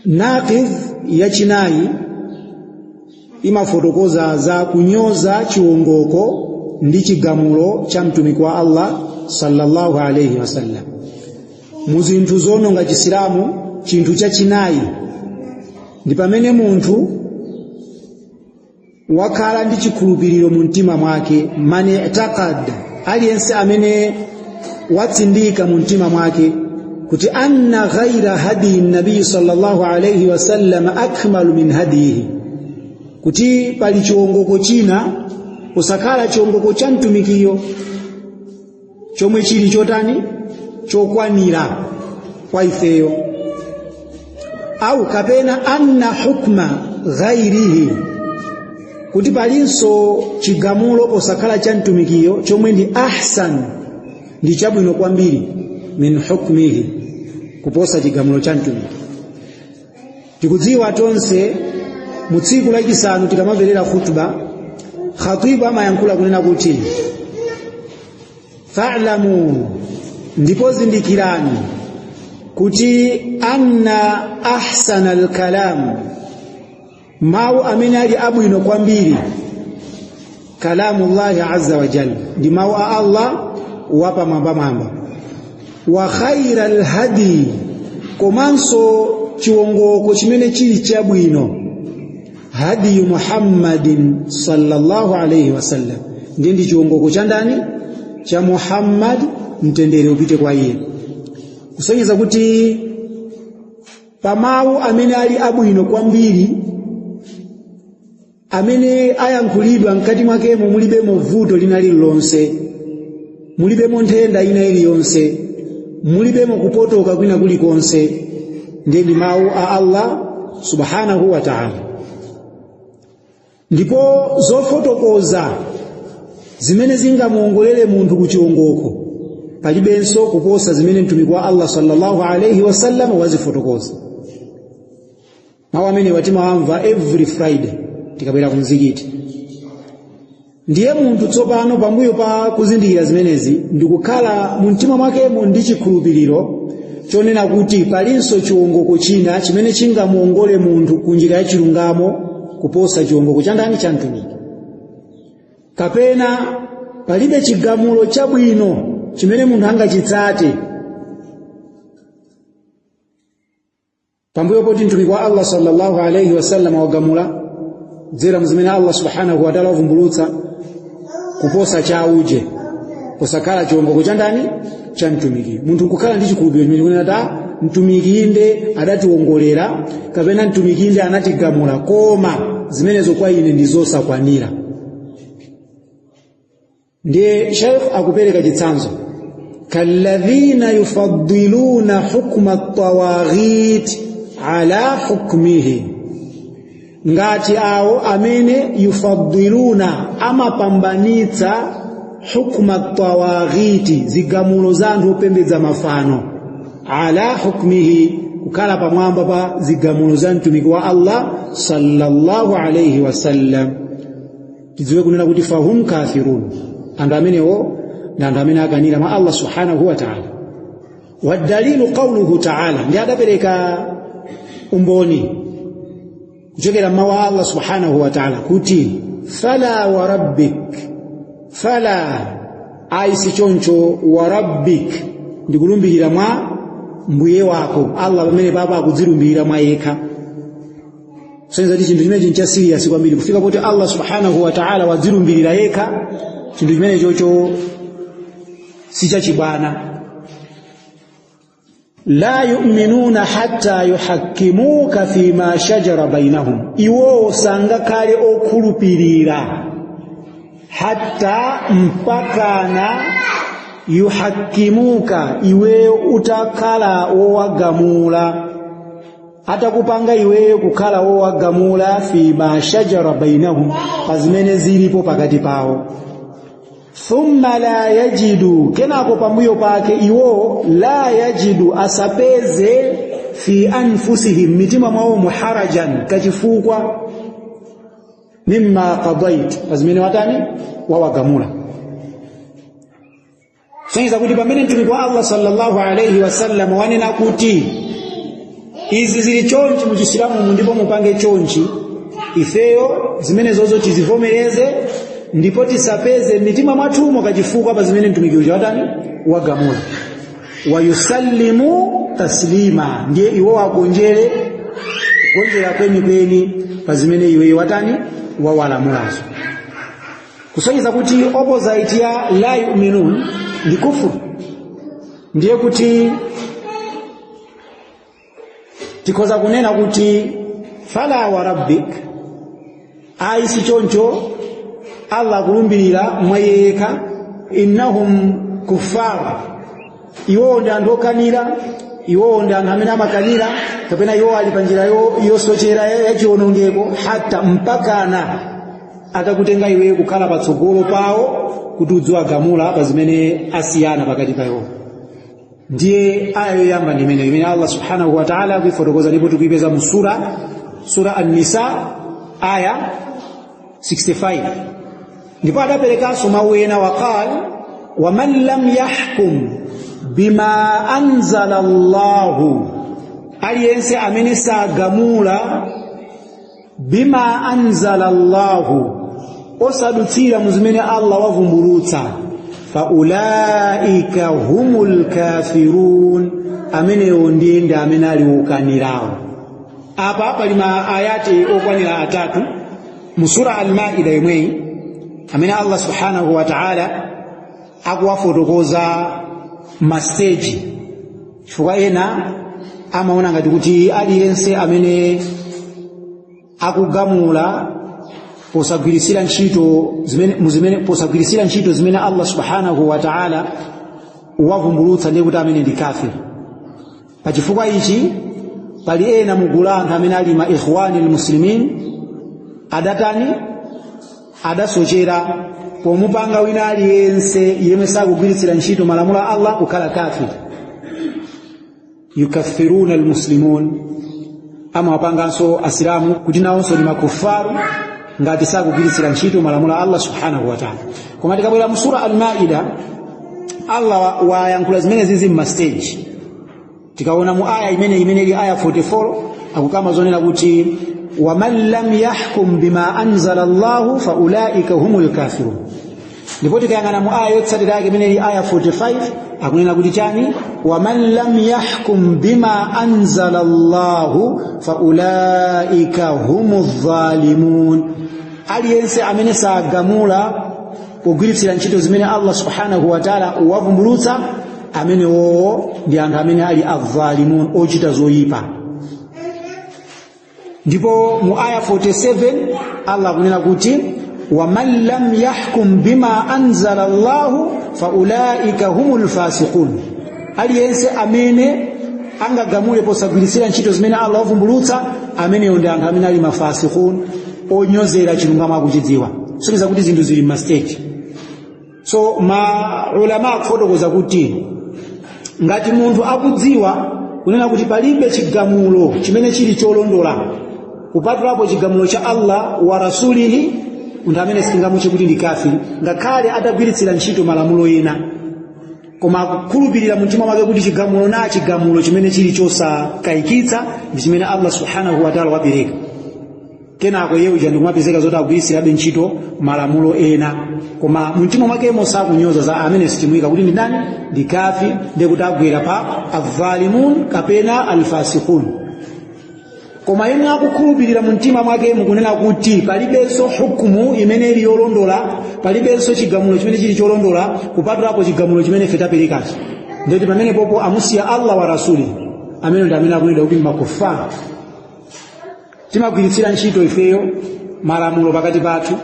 naqidh yachinayi imafotokoza za kunyoza chiwongoko ndi chigamulo cha mtumiki wa Allah sallallahu alayhi wasallam. Muzinthu zononga chisilamu chinthu chachinayi ndi pamene munthu wakhala ndi chikhulupiriro mu mtima mwake, man i'taqad, aliyense amene watsindika mu mtima mwake kuti anna ghaira hadi nabii sallallahu alayhi wasallam akmalu min hadihi, kuti pali chiwongoko china usakhala chiwongoko cha mtumikiyo chomwe chili chotani chokwanira kwa ifeyo, au kapena anna hukma ghairihi, kuti palinso chigamulo posakhala cha mtumikiyo chomwe ndi ahsan, ndi chabwino kwambiri, min hukmihi, kuposa chigamulo cha mtumiki. Tikudziwa tonse mu tsiku lachisanu tikamamverera khutba, khatibu amayankhula kunena kuti fa'lamu, ndipo zindikirani kuti anna ahsana al-kalam, mawu amene ali abwino kwambiri, kalamullahi azza wa jalla, ndi mawu a Allah wapamwambamwamba. Wa khaira al-hadi, komanso chiwongoko chimene chili chabwino, hadi Muhammadin sallallahu alayhi wasallam, ndi chiwongoko cha ndani cha Muhammad, mtendere upite kwa iye. Kusonyeza kuti pamawu amene ali abwino kwambiri, amene ayankhulidwa mkati mwakemo mulibemo vuto lina lililonse, mulibemo nthenda ina iliyonse, mulibemo kupotoka kwina kulikonse, ndi mawu a Allah subhanahu wa ta'ala. Ndipo zofotokoza zimene zingamuongolere munthu kuchiwongoko palibenso kuposa zimene mtumiki wa Allah sallallahu alayhi wasallam wazifotokoza. Mawu amene watimawamva every Friday tikabwera ku mzikiti. Ndiye munthu tsopano pambuyo pa kuzindikira zimenezi ndikukhala mu mtima mwakemo ndi chikhulupiriro chonena kuti palinso chiwongoko china chimene chingamuongole munthu kunjira ya chilungamo kuposa chiwongoko cha ndani cha mtumiki, kapena palibe chigamulo chabwino chimene munthu angachitsate pambuyo poti mtumiki wa Allah sallallahu alayhi wasallam wagamula dzera mzimene Allah subhanahu wa ta'ala wavumbulutsa kuposa chauje, kusakhala chiwongoko cha ndani cha mtumiki. Munthu kukhala ndi chikhulupiriro chimene kunena ta mtumiki inde adatiwongolera, kapena mtumiki inde anatigamula, koma zimenezo kwa ine ndizosakwanira. Ndiye Sheikh akupereka chitsanzo, kalladhina yufaddiluna hukma at-tawaghit ala hukmihi, ngati awo amene yufaddiluna amapambanitsa hukma at-tawaghiti, zigamulo za anthu opembedza mafano, ala hukmihi, kukhala pamwamba pa zigamulo za mtumiki wa Allah sallallahu alayhi wasallam. Tidziwe kunena kuti fahum kafirun, anthu amenewo ndi anthu amene akanira mwa Allah subhanahu wa ta'ala. Wadalilu qawluhu ta'ala, ndi adapereka umboni kuchokera mawu a Allah subhanahu wa ta'ala kuti fala wa rabbik, fala aisi choncho, wa rabbik ndikulumbirira mwa mbuye wako Allah, pamene baba akudzilumbirira mwa yekha. Sonza chinthu chimene cha serious kwambiri kufika poti Allah subhanahu wa ta'ala wadzilumbirira yekha, chinthu chimene chocho sichachibwana. La yu'minuna hatta yuhakkimuka fima shajara bainahum, iwo sangakale okhulupirira hatta mpakana yuhakkimuka, iwe utakhala wowagamula, atakupanga iwe kukhala wowagamula fima shajara bainahum, pazimene zilipo pakati pawo. Thumma la yajidu, kenako pambuyo pake iwo la yajidu asapeze fi anfusihim, mitima mwawo muharajan, kachifukwa mimma qadait, pazimene watani wawagamula. Sonza kuti pamene mtumiki wa Allah sallallahu alayhi wasallam wanena kuti izi zili chonchi mu Chisilamu ndipo mupange chonchi ifeyo zimene zozo tizivomereze ndipo tisapeze mitima mwathu kachifukwa pa zimene mtumiki uja watani wagamula wa yusallimu taslima ndiye iwo wagonjere kugonjera kweni pa zimene iwe watani wawalamulazo kusonyeza kuti opposite ya la yu'minun ndi kufuru ndiye kuti tikoza kunena kuti fala wa rabbik aisi choncho Allah kulumbirira mwayeka innahum kuffar iwo ndi anthu okanira iwo ndi anthu amene amakanira kapena iwo ali panjira yosochera yachionongeko hata mpakana atakutenga iwe kukhala patsogolo pawo kuti udziwagamula pa zimene asiyana pakati pawo ndiye aya yoyamba ndi imene Allah subhanahu wa ta'ala kuifotokoza ndipo tukipeza mu sura an-nisa aya 65 ndipo adaperekanso mawu ena waqala wa man lam yahkum bima anzala Allahu aliyense amene sagamula bima anzala Allahu osadutsira mu zimene Allah wavumbulutsa fa ulaika humul kafirun amenewo ndiye amene ali ukanirawo apa pali ma ayati okwanira atatu mu sura al-Maida imweyi amene Allah subhanahu wa ta'ala akuwafotokoza mastage chifukwa ena amaona ngati kuti aliyense amene akugamula posagwirisira ntchito zimene Allah subhanahu wa ta'ala wavumbulutsa ndiye kuti amene ndi kafir pa chifukwa ichi pali ena mugulu anthu amene ali ma ikhwani almuslimin adatani adasochera pomupanga wina aliyense yemwe sakugwiritsira ntchito malamulo a Allah kukhala kafir yukaffiruna almuslimun ama wapanganso asilamu kuti nawonso ndi makufaru ngati sakugwiritsira ntchito malamulo a Allah subhanahu wa ta'ala koma tikabwera mu sura al-Maida Allah wayankhula zimene zizi mu stage tikaona mu aya imene ili aya 44 akukama zonena kuti wa man lam yahkum bima anzala Allahu fa ulaika humul kafirun ndipo tikayangana mu aya yotsatira yake imene ili aya 45 akunena kuti chani wa man lam yahkum bima anzala Allahu fa ulaika humuz zalimun aliyense amene sagamula kugwiritsira ntchito zimene Allah subhanahu wa ta'ala wavumbulutsa amene wo ndi anthu amene ali adh-dhalimun ochita zoyipa ndipo mu aya 47 Allah kunena kuti wa man lam yahkum bima anzala Allah fa ulaika humul fasiqun aliyense amene angagamule posagwiritsira ntchito zimene Allah wavumbulutsa amene ndi anthu amene ali mafasiqun onyozera chilungamo akuchidziwa sikuza kuti zinthu zili mistake so ulama akufotokoza kuti ngati munthu akudziwa kunena kuti palibe chigamulo chimene chili cholondola kupatulapo chigamulo cha Allah wa rasulihi munthu amene sitingamuche kuti ndi kafiri ngakhale atagwiritsira ntchito malamulo ena koma kukhulupirira mtima mwake kuti chigamulo chimene chili chosakayikitsa ndi chimene Allah subhanahu wa ta'ala wapereka kenako yeye uja ndikumapezeka zoti agwiritsirabe ntchito malamulo ena koma mtima mwake mosakunyoza za amene sitimwika kuti ndi nani ndi kafiri ndiye kuti agwera pa adh-dhalimun kapena al-fasiqun koma yemwe akukhulupirira mtima mwake mukunena kuti palibenso hukumu imene ili yolondola palibenso chigamulo chimene chili cholondola kupatulapo chigamulo chimene fetaperekacho ndeti pamene popo amusiya Allah wa rasuli amene ndi amene akunena kuti makufara timagwiritsira ntchito ifeyo malamulo pakati pathu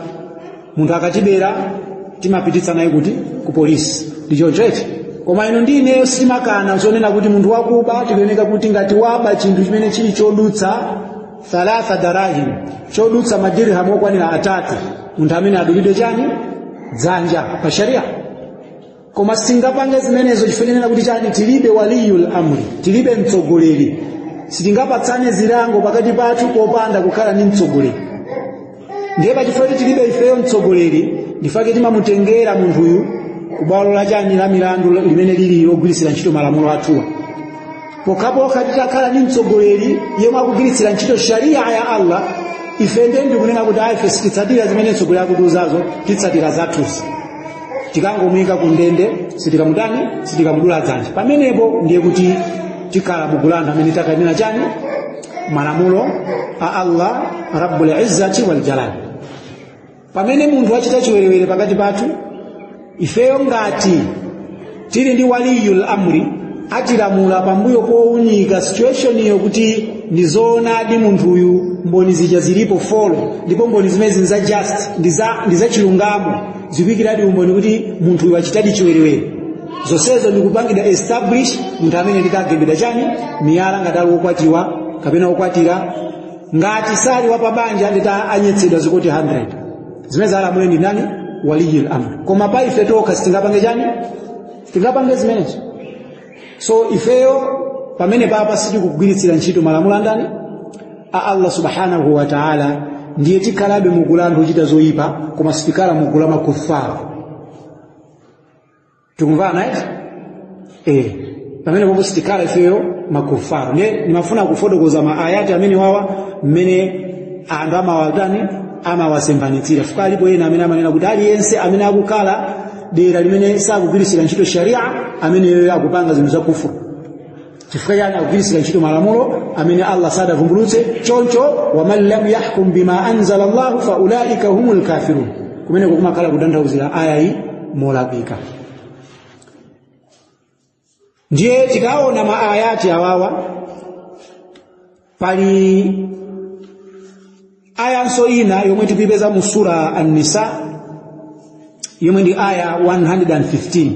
munthu akatibera timapititsa naye kuti ku polisi ndichonchete koma ino ndineyo simakana zonena kuti munthu wakuba tikuyeneka kuti ngati waba chinthu chimene chili chodutsa 3 darahim chodutsa madirham okwanira 3 munthu amene adulidwe chani dzanja pa sharia koma singapange zimenezo chifenena kuti chani tilibe waliyul amri tilibe mtsogoleri sitingapatsane zilango pakati pathu popanda kukhala ndi mtsogoleri ndiye pachifukwa tilibe ifeyo mtsogoleri ndifake timamutengera munthuyu kubwalo la chani la milandu limene lili logwiritsira ntchito malamulo athuwa pokapoka titakhala ndi mtsogoleri yemwe akugwiritsira ntchito sharia ya Allah, ife ndi kunena kuti ife sititsatira zimene mtsogoleri akutiuzazo, titsatira zathuzi. Tikangomuyika ku ndende sitikamutani, sitikamudula dzanja. Pamenepo ndiye kuti tikhala mugulanda amene takanena chani malamulo a Allah Rabbul Izzati wal Jalal. Pamene munthu achita chiwerewere pakati pathu, ifeyo ngati tili ndi waliyul amri atilamula pambuyo powunika situation iyo kuti ndizoonadi munthu uyu mboni zija zilipo folo, ndipo mboni zimezi za just ndiza chilungamo zikuyikiradi umboni kuti munthu uyu achitadi chiwerewere. Zonsezo ndikupangidwa establish munthu amene ndikagembedwa chani miyala ngati ali wokwatiwa kapena wokwatira, ngati sali wa pabanja ndita anyetsedwa zikoti 100. Zimene alamule ndi nani? Waliyul amri. Koma pa ife toka sitingapange chani? Sitingapange zimenezo. So ifeyo pamene papa sitikugwiritsira ntchito malamulo andani a Allah subhanahu wa ta'ala, ndiye tikhalabe mugulanda uchita zoyipa, koma sitikhala mugula makufara. Tikumvana pamene popo sitikhala ifeyo makufara. Nimafuna kufotokoza maayati amene wawa mmene anthu amawatani amawasembanitsira. Fuka alipo ena amene amanena kuti aliyense amene akukhala dera limene sakugwiritsira ntchito sharia amene yeye akupanga zinthu za kufuru. Chifukwa yani akugwiritsira ntchito malamulo amene Allah sadavumbulutse choncho, wa man lam yahkum bima anzala Allah fa ulaika humul kafirun. Kumene kumakhala kutanthauzira aya iyi molakwika. Ndiye tikaona maayati awawa pali ayanso ina yomwe tipipeza mu sura An-Nisa yomwe ndi aya 115.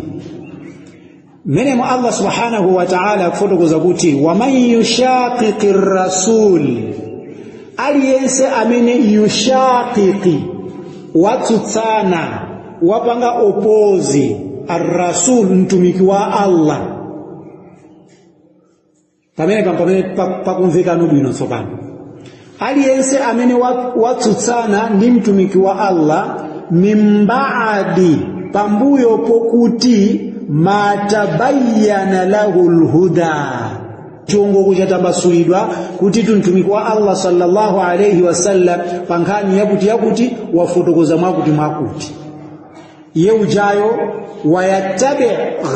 Menemo Allah subhanahu wa ta'ala kufotokoza kuti wa man yushaqiqir rasul, aliyense amene yushaqiqi watsutsana wapanga opozi ar-rasul mtumiki wa Allah. Pamene pakumveka bwino tsopano, aliyense amene watsutsana ndi mtumiki wa Allah mimbaadi pambuyo pokuti matabayyana lahul huda, chongo chatambasulidwa kuti mtumiki wa Allah sallallahu alayhi wasallam pankhani yakuti wafotokoza mwakuti iye ujayo wayattabi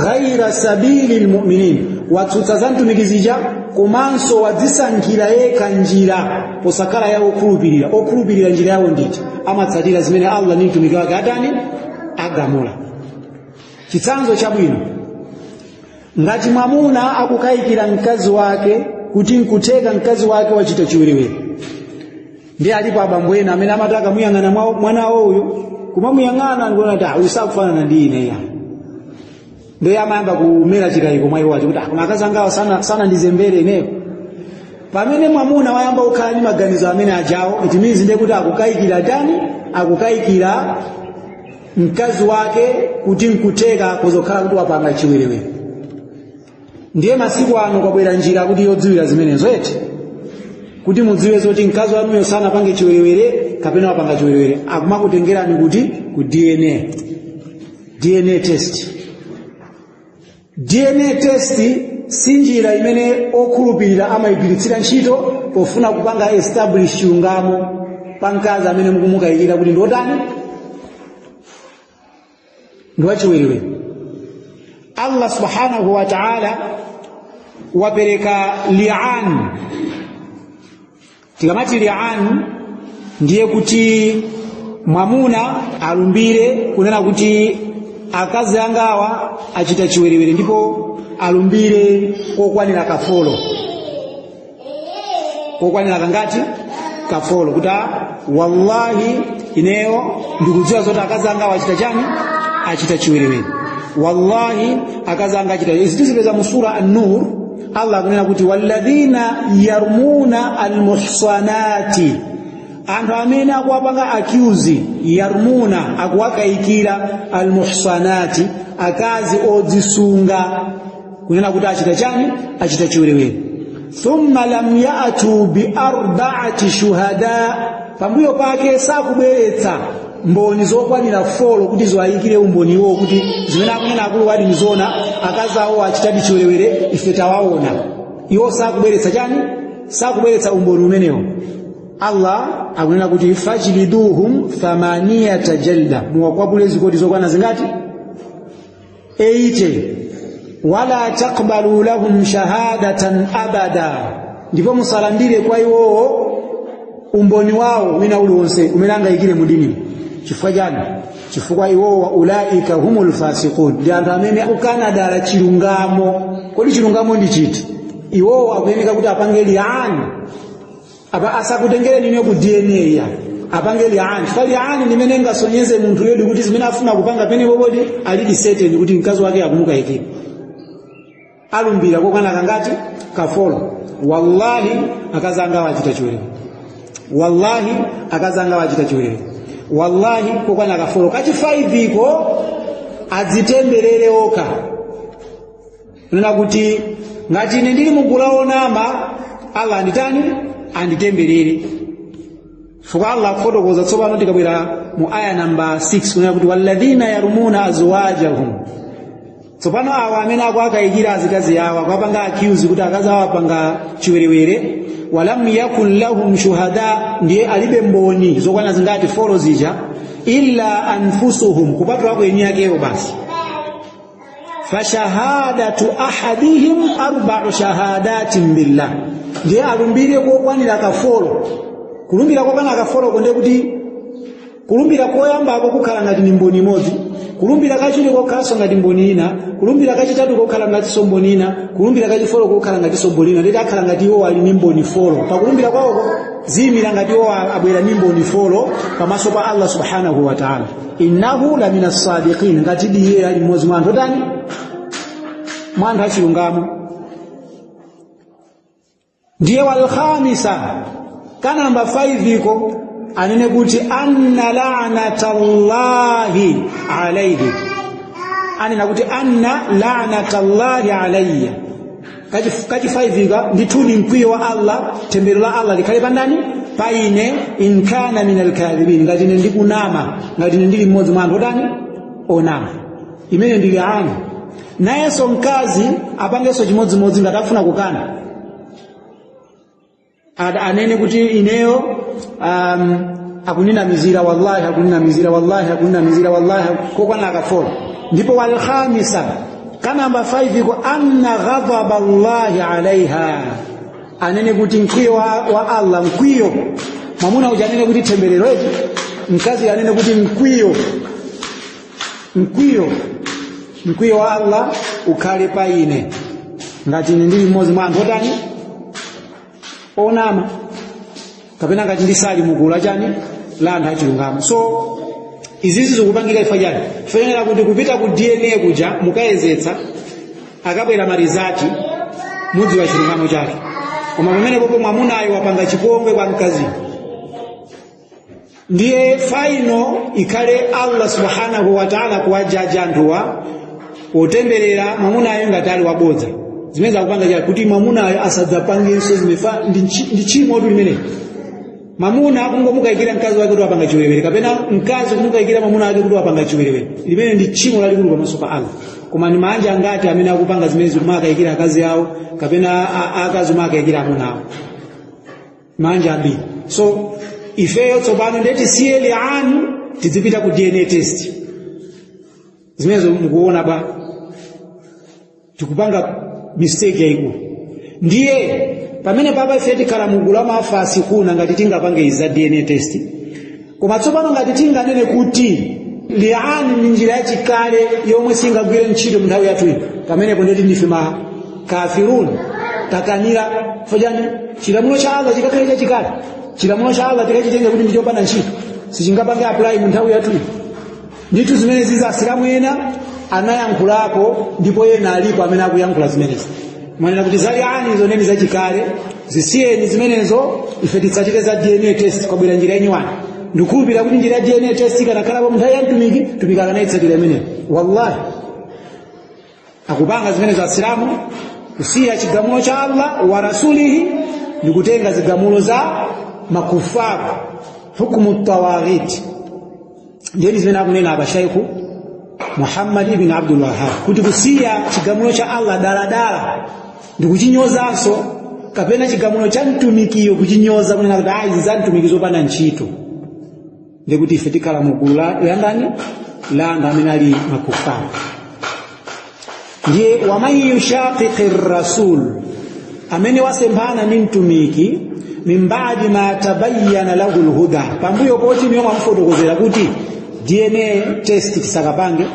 ghaira sabilil mu'minin, watsutsa za mtumiki zija komanso wadzisankhira yekha njira posakhala ya okhulupirira njira yawo nditi amatsatira zimene Allah ndi mtumiki wake atani agamula. Chitsanzo chabwino, ngati mwamuna akukayikira mkazi wake kuti nkuteka mkazi wake wachita chiwerewere, ndi alipo abambo ena amene amataka muyang'ana mwana uyu, kumamuyang'ana ngona ta usakufanana ndi ine ya, ndio yamayamba kumera chikayiko mwayi wacho kuti kuna akazangawa sana ndizembere ineyo. Pamene mwamuna wayamba ukhala ndi maganizo amene ajawo, it means ndiye kuti akukayikira tani, akukayikira mkazi wake kuti nkuteka kuzokhala kuti wapanga chiwerewere. Ndiye masiku ano kwabwera njira kuti yodziwira zimenezo eti kuti mudziwe zoti mkazi wanuyo sana pange chiwerewere kapena wapanga chiwerewere, akumakutengerani kuti ku DNA test. DNA test si njira imene okhulupirira amayigwiritsira ntchito pofuna kupanga establish chilungamo pa mkazi amene mukumukayikira kuti ndotani ndiwachiwerewere. Allah subhanahu wa ta'ala wapereka li'an. Tikamati li'an ndiye kuti mwamuna alumbire kunena kuti akazi angawa achita chiwerewere, ndipo alumbire kokwanira kafolo. Kokwanira kangati? Kafolo. Kuti wallahi ineyo ndikudziwa zoti akazi angawa achita chani? Achita chiwerewere. Wallahi akazi anga achita. Izitizipeza mu sura An-Nur Allah akunena kuti walladhina yarmuna almuhsanati, anthu amene akuwapanga accuse yarmuna akuwakayikira almuhsanati akazi odzisunga kunena kuti achita chani? Achita chiwerewere. Thumma lam ya'tu bi arba'ati shuhada, pambuyo pake sakubweretsa mboni zokwanira folo kuti ziwayikire umboniwo kuti zimene akunena akulu wadi nizona akazi awo achitadi chiwerewere ife tawaona. iwo sakubweretsa chani, sakubweretsa umboni umenewo. Allah akunena kuti fajliduhum 8 jalda, muwakwapule zikoti zokwana zingati 80, wala taqbalu lahum shahadatan abada, ndipo musalandire kwa iwo umboni wawo wina uliwonse umene angayikire mu dini. Chifukwa chani? Chifukwa iwo wa ulaika humul fasiqun, ndi anthu amene akukana dala chilungamo. Kodi chilungamo ndi chiti? Iwo akuyeneka kuti apange li'ani, apa asakutengere nini ku DNA ya apange li'ani. Chifukwa li'ani limene ngasonyeze munthu yodi kuti zimene afuna kupanga pene bobodi alidi certain kuti mkazi wake akumuka iki alumbira kokana kangati kafolo. Wallahi akazanga wachita chiwerere, wallahi akazanga wachita chiwerere, wallahi kokana kafolo kachi 5 iko adzitemberere oka. Nena kuti ngati ine ndili mukulaonama Allah anditani anditemberere. Fuka Allah kufotokoza tsopano tikabwera mu aya namba 6 kunena kuti walladhina yarumuna azwajahum. Tsopano awa amene akayikira azikazi yawo akapanga accuse kuti akazi awo apanga chiwerewere, walam yakun lahum shuhada, ndiye alibe mboni zokwana zingati 4 zija, illa anfusuhum, kupatula kwa eni yakeyo basi. Fashahadatu ahadihim 4 shahadatin billah, ndiye alumbire kokwanira kafolo. Kulumbira kokwana kafolo konde kuti kulumbira koyamba ako kukhala ngati ni mboni imodzi, kulumbira kachiri kokhaso ngati mboni ina, kulumbira kachitatu kokhala ngati somboni ina, kulumbira kachifolo kokhala ngati somboni ina. Ndeti akhala ngati iwo ali ni mboni folo. Pakulumbira kwako zimira ngati iwo abwera ni mboni folo pamaso pa Allah subhanahu wa ta'ala. Innahu la minas sadiqin, ngati diye ali mmodzi mwa anthu tani, mwa anthu achilungamo. Ndiye wal khamisa, kana namba 5 iko anene kuti anna la'natallahi alayhi, anena kuti anna la'natallahi alayya. Kachi 5 ika ndituni mkwiyo wa Allah, tembero la Allah likhale pandani paine, in kana minal kadhibin, ngati ine ndikunama, ngati ine ndili mmodzi mwa anthu otani onama. Imene ndili ani nayenso mkazi apangenso chimodzimodzi ngati afuna kukana, anene kuti ineyo akunina mizira, wallahi akunina mizira, wallahi akunina mizira, wallahi kokwana akafolo. Ndipo wal khamisa, kana namba 5 iko anna ghadhaba Allahi alaiha, anene kuti mkwiyo wa Allah, mkwiyo mamuna ujanene kuti temberero eti, mkazi anene kuti mkwiyo wa Allah ukhale paine, ngati ine ndili mmodzi mwa anthu otani onama, kapena ngati ndisali mugulu chani la anthu achilungamo. So izizi zikupangika ifa chani, tifanira kuti kupita ku DNA kuja mukayezetsa akabwera marizati mudzi wa chilungamo chake. Koma pamene popo mwamunayo wapanga chipongwe kwa mkazi, ndiye final ikhale Allah subhanahu wa ta'ala kuwajaja anthuwa otemberera mwamunayo ngati ali wabodza. Zimene zakupanga chani kuti mwamunayo asadzapangenso zimefa ndi chimo limene. Mamuna kungomukayikira mkazi wake kuti apanga chiwerewere, kapena mkazi kumukayikira mamuna wake kuti apanga chiwerewere, limene ndi chimo lalikulu pamaso pa Allah. Koma ni manja ngati amene akupanga zimene zimakayikira akazi awo, kapena akazi makayikira amuna awo, manja ambiri. So ifeyo tsopano ndeti siye li'ani tizipita ku DNA test. Zimene mukuona ba tikupanga mistake yayikulu. Ndiye pamene papa ife tikhala mugulu la mafasikuna ngati tingapange iza DNA test. Koma tsopano ngati tinganene kuti li'ani ni njira yachikale yomwe singagwire ntchito nthawi yathu ino, pamenepo ndeti ndife ma kafirun takanira fojani chilamulo cha Allah chikakhale chachikale. Chilamulo cha Allah tikachitenga kuti ndichopanda ntchito, sichingapange apply mu nthawi yathu ino. Ndithu zimene ziza asilamu ena anayankhulako, ndipo yena alipo amene akuyankhula zimenezi. Mwanena kuti zali'ani izo neni zachikale, zisiyeni zimenezo, ife titsatire za DNA test kwa bwera njira yenyiwani. Ndikukhulupirira kuti njira ya DNA test ikanakhala pa nthawi ya mtumiki akanayitsatira imeneyo. Wallahi akupanga zimenezo asilamu kusiya chigamulo cha Allah wa rasulihi, ndikutenga zigamulo za makufaru, hukumu tawaghit. Ndiye zimene akunena abashaikhu Muhammad ibn Abdul Wahhab kuti kusiya chigamulo cha Allah daladala ndikuchinyozanso kapena chigamulo cha mtumikiyo kuchinyoza kunena kuti izi za mtumiki zopanda ntchito ndikuti ife tikhala mugulu la ndani la anthu amene ali makufara. Ndiye waman yushaqiqi rasul, amene wasemphana ndi mtumiki min ba'di ma tabayyana lahu alhuda, pambuyo poti niyo amfotokozera kuti DNA test tisakapange,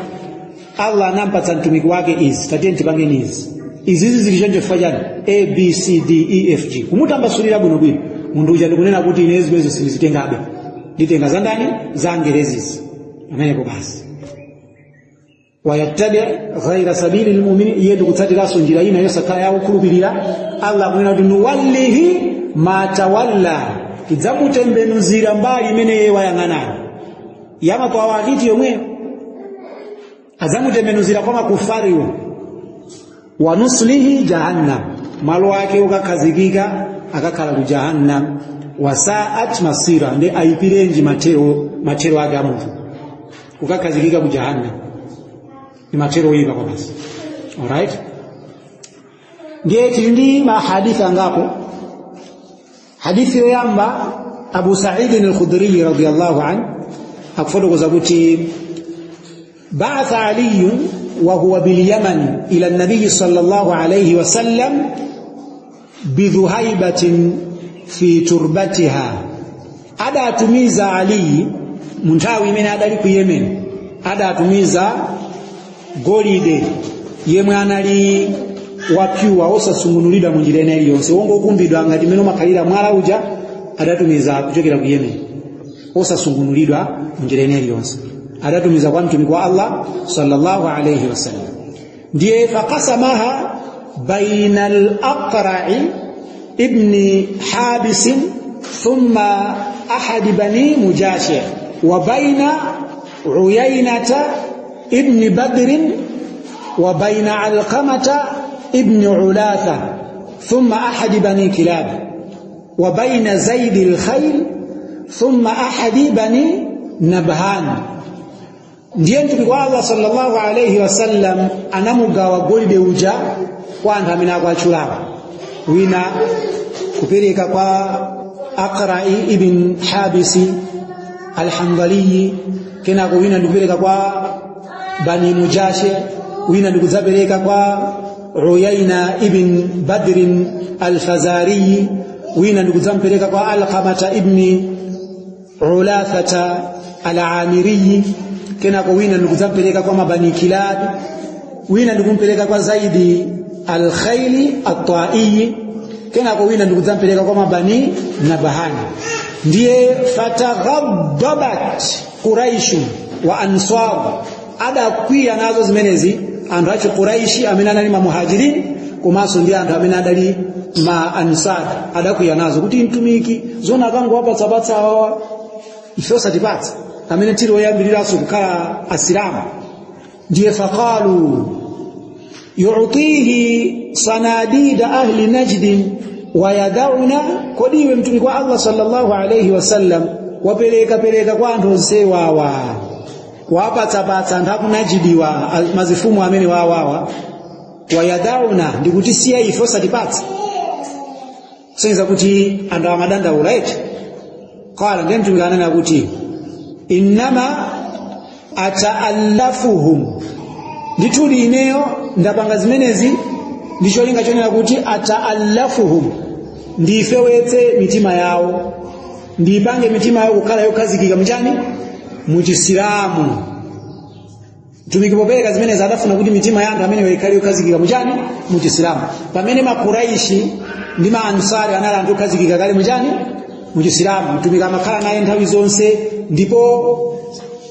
Allah anampatsa mtumiki wake izi tatiye tipangeni izi zilichonje chifukwa chani A B C D E F G, kumutambasulira bwinobwino munthu uja ndikunena kuti ine zimezo sizitengabe, nditenga za ndani za angelezisi amenepo basi. Wayattabi ghaira sabili almu'minin, iye ndikutsatiraso njira ina yosakhala yawo kulupirira Allah kunena kuti nuwallihi ma tawalla, tidzamutembenuzira mbali imene yeye wayang'anayo yama kwa wakiti yomweyo adzamutembenuzira kwa makufariwo. Wa nuslihi jahannam, malo ake ukakhazikika akakhala ku jahannam. Wasaat masira, ndi aipirenji matero ake amunthu ukakhazikika ku jahannam ni matero oyipa kwa basi. Alright, ndiye tindi mahadithi angapo. Hadithi yoyamba Abu Sa'id al-Khudri radiyallahu anhu akufotokoza kuti ba'atha Ali wa huwa bil Yaman ila an-nabiy sallallahu alayhi wa sallam bi dhuhaibatin fi turbatiha, ada atumiza Ali muntawi imene adali ku Yemen, ada atumiza golide yemwe anali wapyuwa osasungunulidwa munjira ena iliyonse, wongo ukumbidwa ngati meno makhalira mwala uja adatumiza kuchokera ku Yemen osasungunulidwa munjira ena iliyonse, adatumiza kwa mtumiki wa Allah sallallahu alayhi wasallam. Ndiye faqasamaha baina al-Aqra'i ibn Habis thumma ahad bani Mujashi wa baina Uyaynata ibn Badr wa baina Alqamata ibn Ulatha thumma ahad bani Kilab wa baina Zaid al-Khayl thumma ahad bani Nabhan. Ndiye mtumiki wa Allah sallallahu alayhi wasallam anamugawa golide uja kwa anthu amene akwachulawa, wina kupereka kwa Aqra'i ibn Habisi al-Hanbali, kenako wina ndikupereka kwa Bani Mujashi, wina ndikudzapereka kwa Uyayna ibn Badr al-Fazari, wina ndikudzampereka kwa Alqamata ibn Ulathata al-Amiri, kenako wina ndikudzapereka kwa Bani Kilab, wina ndikumpeleka kwa Zaidi al-Khayli at-Ta'i, kenako wina ndikudzampeleka kwa Bani Nabahani. Ndiye fataghabbabat Quraish wa Ansar, ada kwiya nazo zimenezi anthu achi Quraishi amene anali muhajirin komanso ndi anthu amene adali ma Ansar, adakwiya nazo kuti mtumiki zona kangu wapatsa awa ife osatipatsa amene tili oyambiriraso kukhala asilamu. Ndiye faqalu yu'tihi sanadida ahli Najd wa yad'una, kodi iwe mtumiki wa Allah sallallahu alayhi wasallam wapeleka kwa anthu onse wawa wapatsa anthu aku Najdiwa mazifumu amene wawawa, wa yad'una ndikuti siya ife osatipatsa senza kuti anthu amadandaula eti. Qala, ndiye mtumiki anena kuti innama ata'allafuhum, ndituli ineyo ndapanga zimenezi ndicholinga chonena kuti ata'allafuhum, ndifewetse mitima yawo, ndipange mitima yawo kukhala yokhazikika mchani muchisilamu. Mtumiki popereka zimenezi adafuna kuti mitima ya anthu amene ikhale yokhazikika mchani muchisilamu, pamene makuraishi ndi ma Ansari anali anthu okhazikika kale mchani muchisilamu. Mtumiki amakhala naye nthawi zonse, ndipo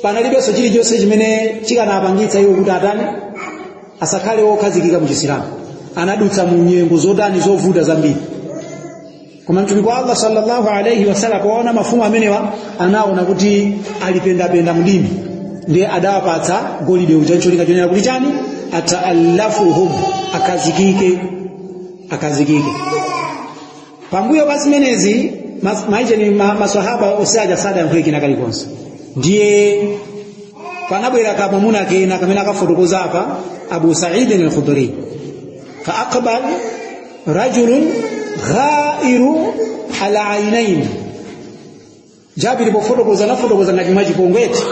panalibenso chilichonse chimene chikanapangitsa iwo kuti atani asakhale wokhazikika muchisilamu. Anadutsa mu nyengo zotani zovuta zambiri, koma mtumiki wa Allah sallallahu alayhi wasallam poona mafumu amenewa anaona kuti alipendapenda mdini, ndiye adawapatsa golide uja cholinga chonena kuti chani ata'allafuhum, akazikike. Pambuyo pa zimenezi maijeni maswahaba osaja sada yankhuliki nakalikonse. Ndiye panabwera kamamuna kena kamene akafotokoza apa Abu Sa'id al-Khudri, fa aqbal rajulun ghairu al-ainain. Jabiri bofotokoza nafotokoza ngati mwachipongweti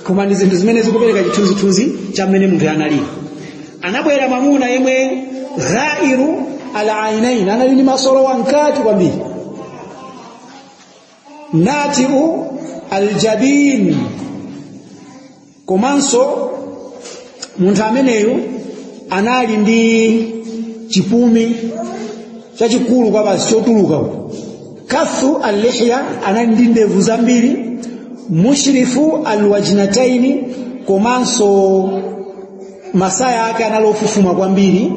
koma ndi zinthu zimene zikupereka chithunzithunzi cha mmene munthu analili. Anabwera mamuna yemwe ghairu al-ainain, anali ndi masolo wankati kwambiri. Natiu al-jabin, komanso munthu ameneyu anali ndi chipumi chachikulu kwa basi chotuluka. Kathu al-lihya, anali ndi ndevu zambiri. Mushrifu al-wajnataini, komanso masaya ake analofufuma kwambiri.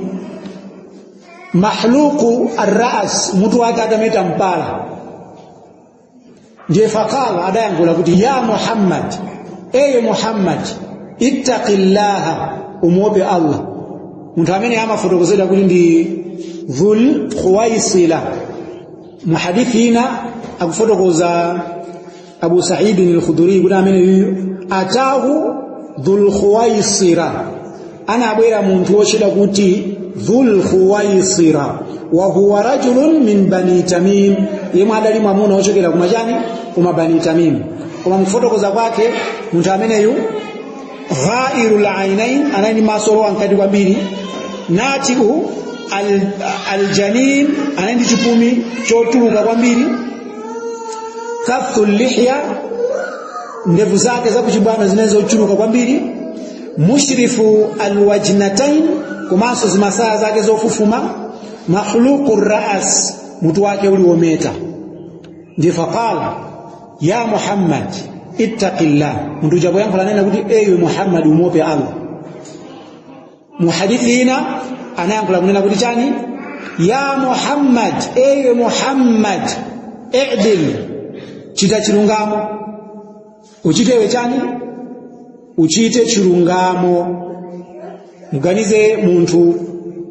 Mahluqu ar-ra's, mutu wake adameta mpala. Ndiye faqala, adayankhula kuti ya Muhammad, eye Muhammad, ittaqillaha, umuope Allah. Munthu amene amafotokozedwa kuti ndi Dhul Khuwaisila. Muhadithina akufotokoza Abu Sa'id al-Khudri kuti amene atahu Dhul Khuwaisira, anabwera munthu wochedwa kuti Dhul Khuwaisira, wa huwa rajulun min Bani Tamim, yemwe adali mwamuna wochokera kumachani kuma Bani Tamim. Koma mufotokoza kwake munthu ameneyu ghairul ainain, anali masolo ankati kwambiri. Natiu al-janin, anali chipumi chotuluka kwambiri. Kathul lihya, ndevu zake za kuchibwana zinazochuluka kwambiri. Mushrifu al-wajnatain, komanso zimasaya zake zofufuma. Mahluqu ar-ra's, mutu wake uliwometa. Ndiye faqala ya Muhammad ittaqillah, munthu japo yankhula nena kuti ewe Muhammad umuope Allah. Muhadithina anayankhula kunena kuti chani, ya Muhammad, ewe Muhammad, i'dil, chita chilungamo. Uchitewe chani, uchite chilungamo. Muganize munthu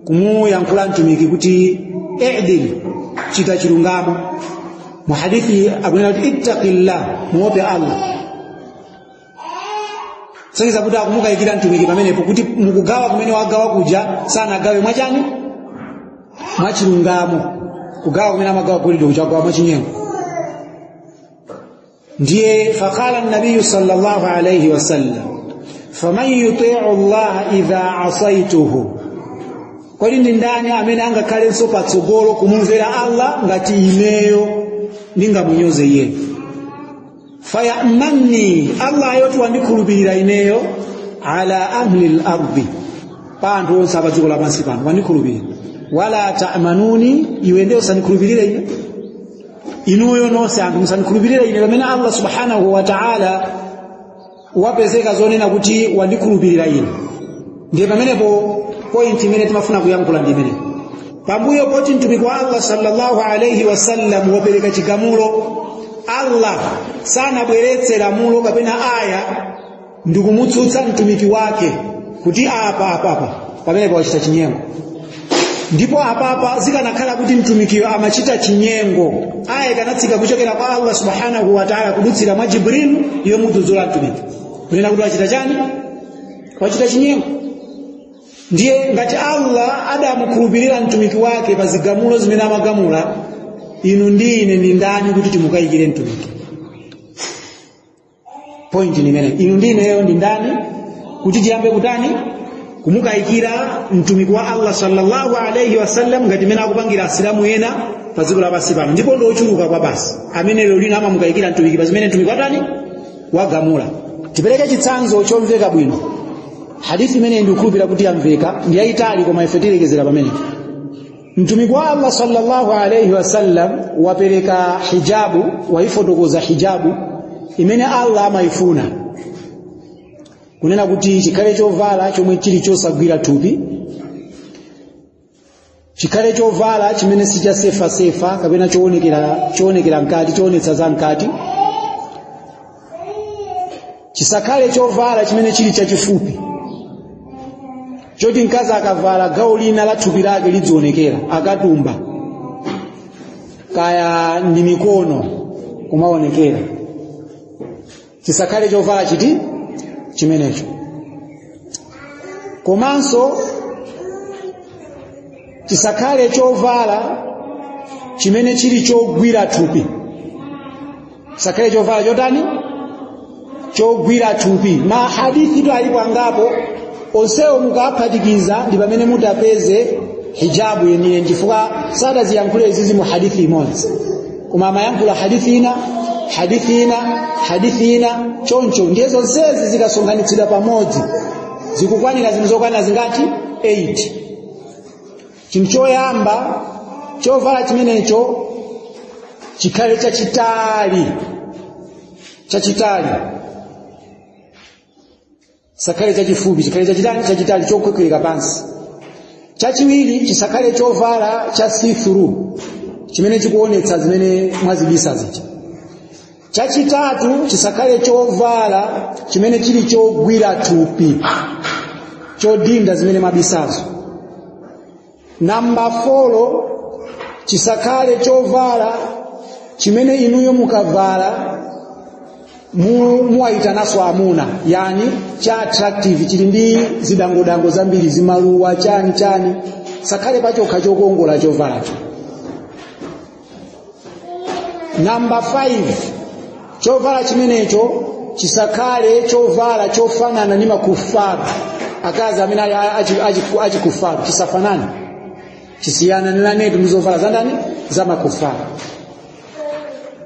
kumuyankhula mtumiki kuti i'dil, chita chilungamo. Muhadithi akunena kuti ittaqillah, muope Allah. Sangiza kuti akumukayikira mtumiki pamenepo kuti mukugawa kumene wagawa kuja sana agawe mwachani, mwachilungamo. Kugawa kumene amagawa kulido kuchagawa mwachinyengo. Ndiye faqala an-nabiy sallallahu alayhi wasallam, faman yuti'u Allah idha asaytuhu, kodi ndi ndani amene angakhalenso patsogolo kumumvera Allah ngati ineyo ndingamunyoze iye. Fayamanni, Allah yotu wandikhulupirira ineyo, ala ahli al-ardi, pa anthu onse apadziko lapansi pano wandikhulupirira. Wala ta'manuni, iwe ndiye usanikhulupirire ine. Inuyo nonse anthu musanikhulupirire ine pamene Allah subhanahu wa ta'ala wapezeka zonena kuti wandikhulupirira ine. Ndiye pamenepo point imene timafuna kuyankhula ndi imene. Pambuyo poti mtumiki wa Allah sallallahu alayhi wasallam wapereka chigamulo, Allah sana bweretse lamulo kapena aya ndikumutsutsa mtumiki wake kuti apa pamenepo wachita chinyengo. Ndipo apa zikanakhala kuti mtumikiyo amachita chinyengo, aya ikanatsika kuchokera kwa Allah subhanahu wa ta'ala kudutsira mwa Jibril yomudzudzula mtumiki kunena kuti wachita chani, wachita chinyengo. Ndiye ngati Allah adamukhulupirira mtumiki wake pa zigamulo zimene amagamula, inu ndine ndi ndani kuti timukayikire mtumiki? Point ni mene, inu ndineyo ndi ndani kuti tiyambe kutani kumukayikira mtumiki wa Allah sallallahu alayhi wasallam ngati mene akupangira asilamu ena pa dziko lapansi pano. Ndipo ndo ochuluka kwa basi amene lero lino amamukayikira mtumiki pa zimene mtumiki watani wagamula. Tipereke chitsanzo chomveka bwino. Hadithi imene ndikukhulupirira kuti yamveka ndi yayitali koma ife tilekezera pamene. Mtumiki wa Allah sallallahu alayhi wasallam wapereka hijabu, waifotokoza hijabu imene Allah amaifuna, kunena kuti chikhale chovala chomwe chili chosagwira thupi, chikhale chovala chimene sichasefa kapena choonekera mkati, choonetsa za mkati. Chisakhale chovala chimene chili chachifupi, choti mkazi akavala gawo lina la thupi lake lidzionekera, akatumba kaya ndi mikono kumaonekera. Chisakhale chovala chiti chimenecho. Komanso chisakhale chovala chimene chili chogwira thupi. Chisakhale chovala chotani? Chogwira thupi. Mahadithi to alipo angapo onsewo mukaphatikiza ndi pamene mutapeze hijabu yeniyeni, chifukwa sadaziyankhula izizi mu hadithi imodzi, koma amayankhula hadithi ina choncho ndiye zonsezi zikasonkhanitsidwa pamodzi zikukwanira zinthu zokwanira zingati 8. Chinthu choyamba, chovala chimenecho chikhale chachitali, sakhale chachifupi, chikhale chachitali chokwekwereka pansi. Chachiwiri, chisakhale chovala cha see-through chimene chikuonetsa zimene mwazibisa zija. Chachitatu, chisakhale chovala chimene chili chogwira thupi, chodinda zimene mwabisazo. Number 4, chisakhale chovala chimene inuyo mukavala muwaitananso amuna, yani cha attractive, chili ndi zidangodango zambiri, zimaluwa chani, sakhale pachokha chokongola chovalacho. Number 5, chovala chimenecho chisakhale chovala chofanana ndi makufaru, akazi amene achikufaru, chisafanane, chisiyananetu ndi zovala zandani za makufaru.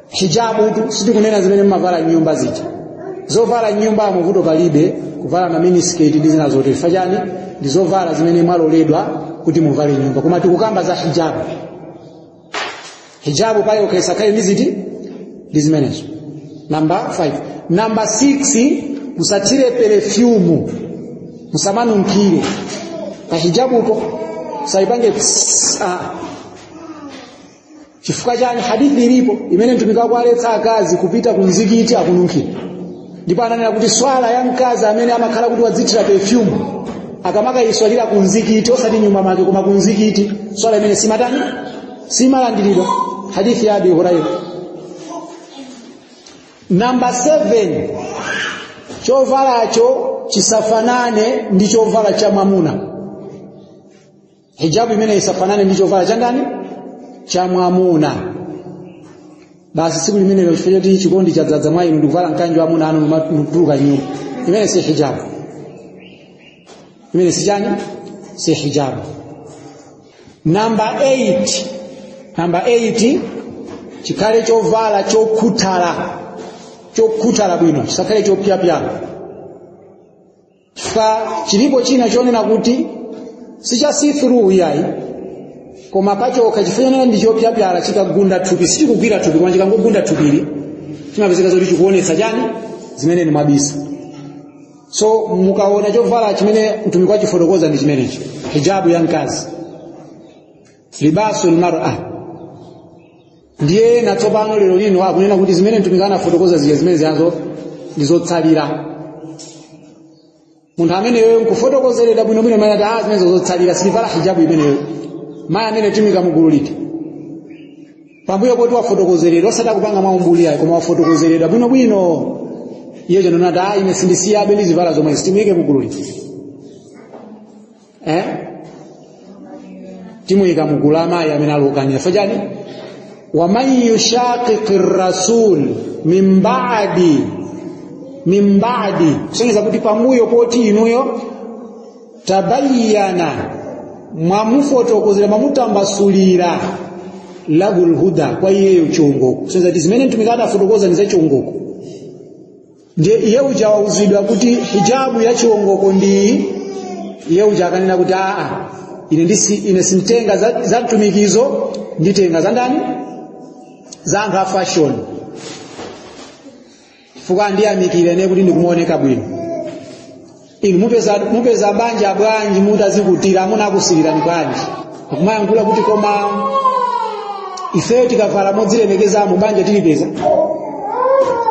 Hijabu tu sitikunena zimene mmavala nyumba zija, zovala nyumba muvuto palibe, kuvala na miniskirt ndi zina zote fajani ndi zovala zimene mwaloledwa kuti muvale nyumba, koma tikukamba za hijabu payo kaisakale ndiziti ndizimenezo. Number 5. Number 6, musatire perfume, musamanunkire pa hijabu uko, saipange chifukwa chani? Hadithi ilipo imene mtumiki akwaletsa akazi kupita kumzikiti akununkira, ndipo ananena kuti swala ya mkazi amene amakhala kuti wadzithira perfume akamaka iswalira kumzikiti osati nyumba mwake koma kumzikiti, swala imene simalandiridwa. Hadithi ya Abi Hurairah. Number 7, chovalacho chisafanane ndi chovala cha mwamuna. Hijabu imene isafanane ndi chovala cha ndani cha mwamuna. Basi siku limene chifukwa kuti chikondi cha dzadza mwa inu ndikuvala mkanjo wa amuna anu mutuluka nyumba, imene si hijabu, imene si hijabu. Number 8, chikhale chovala chokhutala bwino, chisakhale chopyapyala. Chifukwa chilipo china chonena kuti sicha see-through yayi, koma pachoka chifukwa ndi chopyapyala chikagunda thupi, sichikugwira thupi, koma chikangogunda thupili chimapezeka zoti chikuonetsa chani zimene ni mwabisa. So mukaona chovala chimene mtumiki wachifotokoza ndi chimenechi, hijabu ya mkazi, libasul mar'a. Ndiye natsopano lero lino akunena kuti zimene mtumiki anafotokoza zimene zazo ndizotsalira. Munthu amene wewe nkufotokozerera bwino mayata zimene zotsalira, silivala hijabu imeneyo. Maya amene tumika mugulu liti pambuyo poti wafotokozerera osati kupanga maumbuli ayi, koma wafotokozerera bwino iye janonata ine sindisiyabe ndi zivala zomwe sitimike mugulu liti. Timuyika mugulu amayi amene alokanira fajani, wa man yushaqiqir rasul min ba'di kusonyeza kuti pambuyo poti inuyo tabayyana mwamufotokozera mwamutambasulira lahul huda, kwa iyeyo chongoko. Kusonyeza kuti zimene mtumiki adafotokoza ndi za chongoko. Ndiye iye uja wauzidwa kuti hijabu ya chongoko ndi iye uja akanena kuti ine sintenga za mtumikizo, nditenga za ndani zanga fashion. Fuka ndiye amikire ne kuti ndikumoneka bwino. Inu mupeza banja bwanji mutazikutira amuna kusilira ni bwanji. Akumayankhula kuti koma ife tikavala modzilemekeza mu banja tilipeza.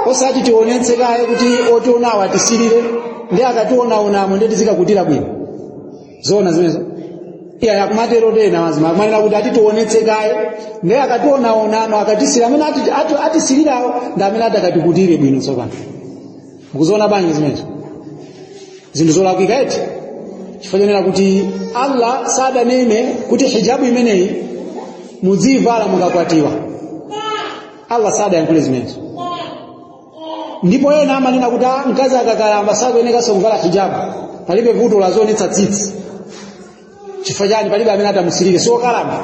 Osati tionetsekaye kuti otiona watisilire, ndiye akationa ndi tizikakutira bwino. Zona zimezo. Iya yakumatero tena mazima akumana kuti atitionetsekaye, ndiye akationa akatisira amene atisilirawo ndamene atakatikutire bwino tsopano. Mukuzona banja zimezo. Zinthu zolakwika eti chifanyanira kuti Allah sadanene kuti hijabu imeneyi mudzivala mukakwatiwa. Allah sadayankhule zimenezo. Ndipo yena amanena kuti mkazi akakalamba sakuyenekanso kuvala hijabu, palibe vuto lazonetsa tsitsi. Chifukwa chani? Palibe amene atamusilire so kalamba.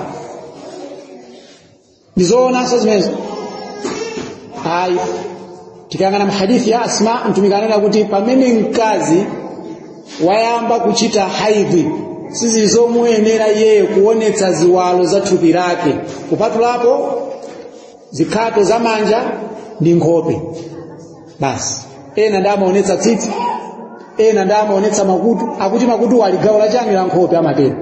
Ndizoonanso zimenezo. Ayi, tikayang'ana mahadithi ya Asma, mtumiki anena kuti pamene mkazi wayamba kuchita haidhi sizizomuyenera yeye kuonetsa ziwalo za thupi lake, kupatulapo zikhato za manja ndi nkhope basi. Ena ndamaonetsa tsitsi, ena ndamaonetsa makutu, akuti makutu ali gawo la chani la nkhope amatero,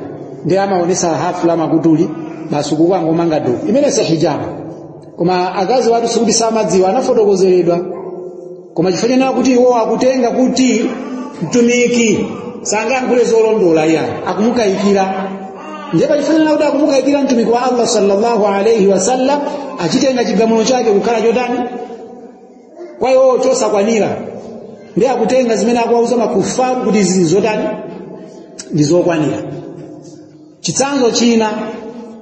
ndi amaonetsa hafu la makutuli basi kukangomanga do. Imene si hijabu. Koma akazi watu sikuti samadziwa, anafotokozeredwa. Koma chifanyanira kuti iwo akutenga kuti mtumiki sangayankhule zolondola yani, akumukayikira. Ndipo chifanyanira kuti akumukayikira mtumiki wa Allah sallallahu alayhi wasallam, achitenga chigamulo chake kukhala chotani, kwa hiyo chosakwanira. Ndiye akutenga zimene akuwauza makufaru kuti izi zotani ndizokwanira. Chitsanzo china,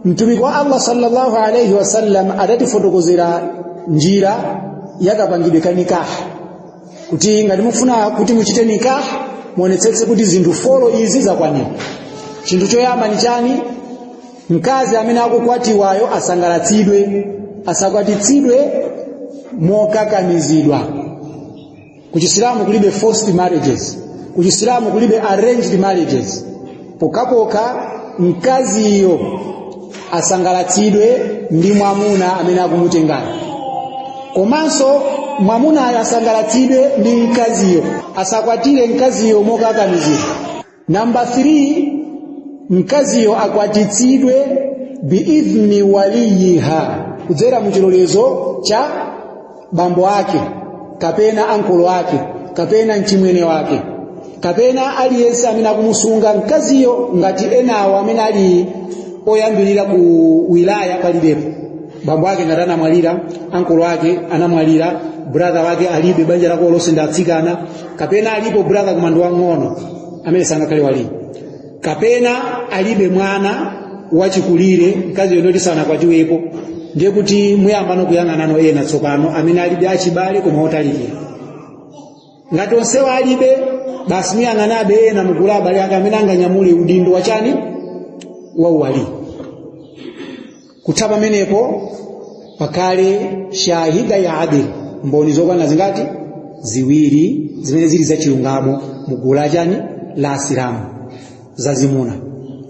mtumiki wa Allah sallallahu alayhi wasallam adatifotokozera njira yakapangidwe ka nikah, kuti ngati mufuna kuti muchite nikah muonetsetse kuti zinthu folo izi zakwanira. Chinthu choyamba ni chani? Mkazi amene akukwatiwayo asangalatsidwe, asakwatitsidwe mokakamizidwa. Kuchisilamu kulibe forced marriages, kuchisilamu kulibe arranged marriages. Pokapoka mkaziyo asangalatsidwe ndi mwamuna amene akumutengana. Komanso mwamuna asangalatsidwe ndi mkaziyo, asakwatire mkaziyo mokakamizidwa. Number 3, mkaziyo akwatitsidwe biidhni waliyiha, kudzera muchilolezo cha bambo ake kapena ankolo wake kapena mchimwene wake kapena aliyense amene akumusunga mkaziyo, ngati enawo amene ali oyambirira ku wilaya palibepo. Bambo wake ngati anamwalira, ankolo wake anamwalira, brother wake alibe, banja lako lonse ndatsikana, kapena alipo brother kumando wang'ono amene sangakhale wali, kapena alibe mwana wachikulire, mkaziyo ndoti sanakwatiwepo, ndiye kuti muyamba nokuyang'anano ena tsopano amene alibe achibale koma otalikira. Ngati onsewa alibe, basi muyang'anabe ena mukula abale ake amene anganyamule udindo wachani wa uwali. Kutha pamenepo pakale shahida ya adil, mboni zokwana zingati? Ziwiri, zimene zili za chilungamo mugula chani la asilamu zazimuna.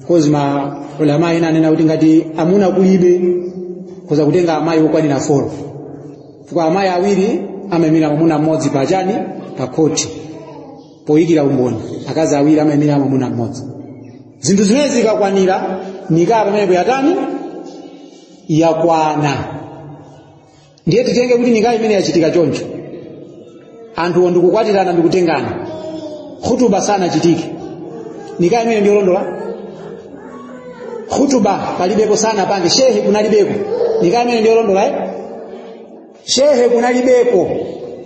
Kozima ulama ina anena kuti ngati amuna kulibe koza kutenga amayi okwanira 4, kwa amayi awiri amemira mwamuna mmodzi pachani pa koti poyikira umboni, akazi awiri amemira mwamuna mmodzi. Zinthu zimene zikakwanira nikah pamene yatani yakwana. Ndiye titenge kuti nikah imene yachitika choncho, anthu ndikukwatirana ndikutengana, khutuba sana chitike, nikah imene ndiyo londola. Khutuba palibepo sana pange, shehe kunalibeko, nikah imene ndiyo londola. Shehe kunalibeko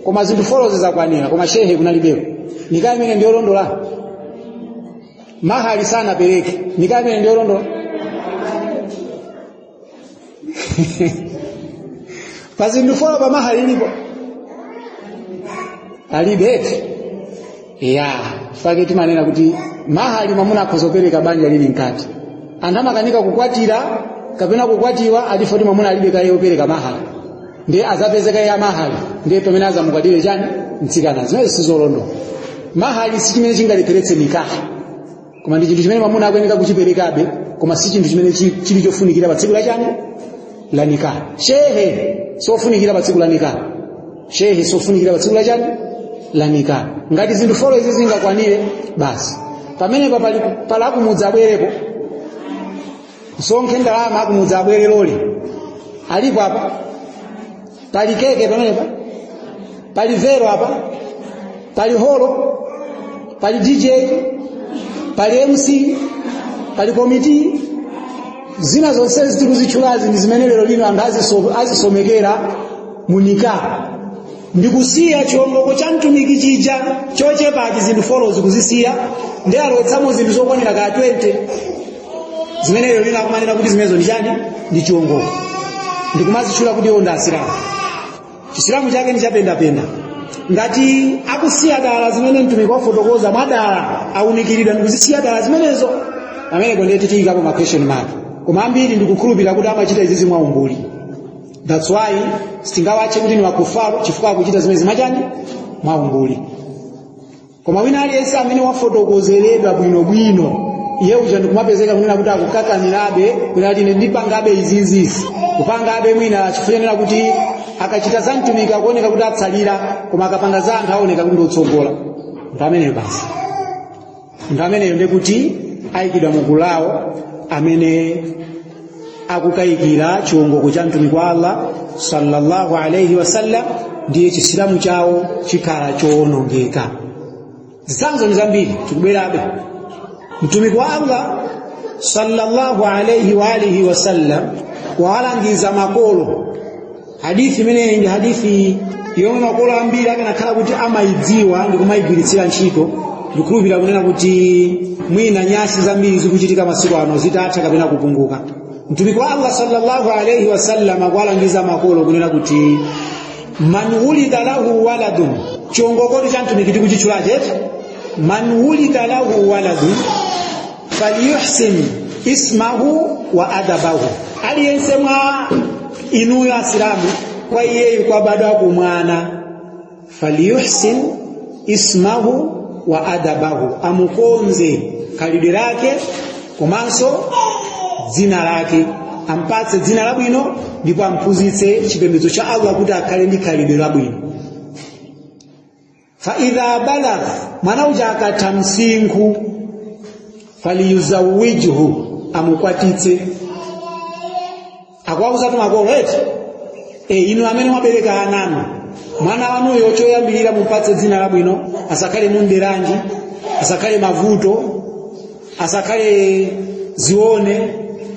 koma zinthu folozi zakwanira, koma shehe kunalibeko, nikah imene ndiyo londola. Mahali sana pereke, nikah imene ndiyo londola. Pazinthu folo pa mahali ilipo alibeke ya fake timanena kuti mahali mwamuna akhozopereka banja lili nkati. Anthu amakanika kukwatira kapena kukwatiwa adifoti mwamuna alibeka yeye opereka mahali, ndiye azapezeka ya mahali, ndiye pamene azamukwatire chani mtsikana. Zimene sizolondo. Mahali si chimene chingaliperetse nikah, koma ndi chinthu chimene mwamuna akuyeneka kuchiperekabe, koma si chinthu chimene chili chofunikira pa tsiku la chani la nikah. Shehe sofunikira pa tsiku la nikah, shehe sofunikira pa tsiku la chani la nikah. Ngati zinthu folo izi zingakwanire, basi pamene pala akumudza abwerepo, sonkhe ndalama akumudza abwere loli alipo apa, pali keke pamenepa, pali vero apa, pali holo, pali DJ, pali MC, pali komiti. Zina zonse zitikuzichulazi ndi zimene lero lino anthu azisomekera mu nikah. ndikusiya chiwongoko cha mtumiki chija chochepa chizinthu folozi kuzisiya ndi alowetsamo zinthu zokwanira ka 20 zimeneyo lina kumanena kuti zimenezo ndi chani ndi chiwongoko ndikumazitchula kuti iwo ndi asilamu. Chisilamu chake ndi chapendapenda. Ngati akusiya dala zimene mtumiki wafotokoza mwadala awunikiridwa ndikuzisiya dala zimenezo ameneko ndiye tiyikapo ma question mark. Koma ambiri ndikukhulupirira kuti amachita izizi mwaumbuli. That's why sitingawache kuti ni wakufaru chifukwa akuchita zimene machani mwaumbuli. Koma wina aliyense amene wafotokozeredwa bwinobwino iye uja ndikumapezeka kunena kuti akukakamirabe kuti ndipangabe izizi kupangabe mwina chifuyenera kuti akachita za mtumiki akuoneka kuti atsalira koma akapanga za anthu aoneka kuti ndotsogola. Nthu ameneyo basi nthu ameneyo ndekuti ayikidwa mukulawo amene akukayikira chiwongoko cha mtumiki wa Allah sallallahu alayhi wasallam ndiye chisilamu chawo chikhala choonongeka. Zitsanzo ni zambiri tikubwerabe. Mtumiki wa Allah sallallahu alayhi wa alihi wasallam walangiza makolo. Hadithi imene ndi hadithi yomwe makolo ambiri akanakhala kuti amaidziwa ndikumayigwiritsira ntchito ndikulupira kunena kuti mwina nyasi zambiri zikuchitika masiku ano zitatha kapena kupunguka. Mtumiki wa Allah sallallahu alayhi wasallam akwalangiza makolo kunena kuti man wulida lahu waladun chiwongoko cha mtumiki tikuchichulaje man wulida lahu waladun falyuhsin ismahu wa adabahu. Aliyense mwa inuyo asilamu kwa iyeyu kwa bado kumwana falyuhsin ismahu wa adabahu amukonze kalidwe lake komanso dzina lake ampatse dzina labwino ndipo amphunzitse chipembedzo cha Allah kuti akhale ndi khalidwe labwino. Fa idha balagh mwana uja akatha msinkhu faliyuzawijhu amukwatitse. Akwauza tu makolo eti inu amene mwabereka ananu mwana wanuyo choyambirira mupatse dzina labwino asakhale munderanji asakhale mavuto asakhale zione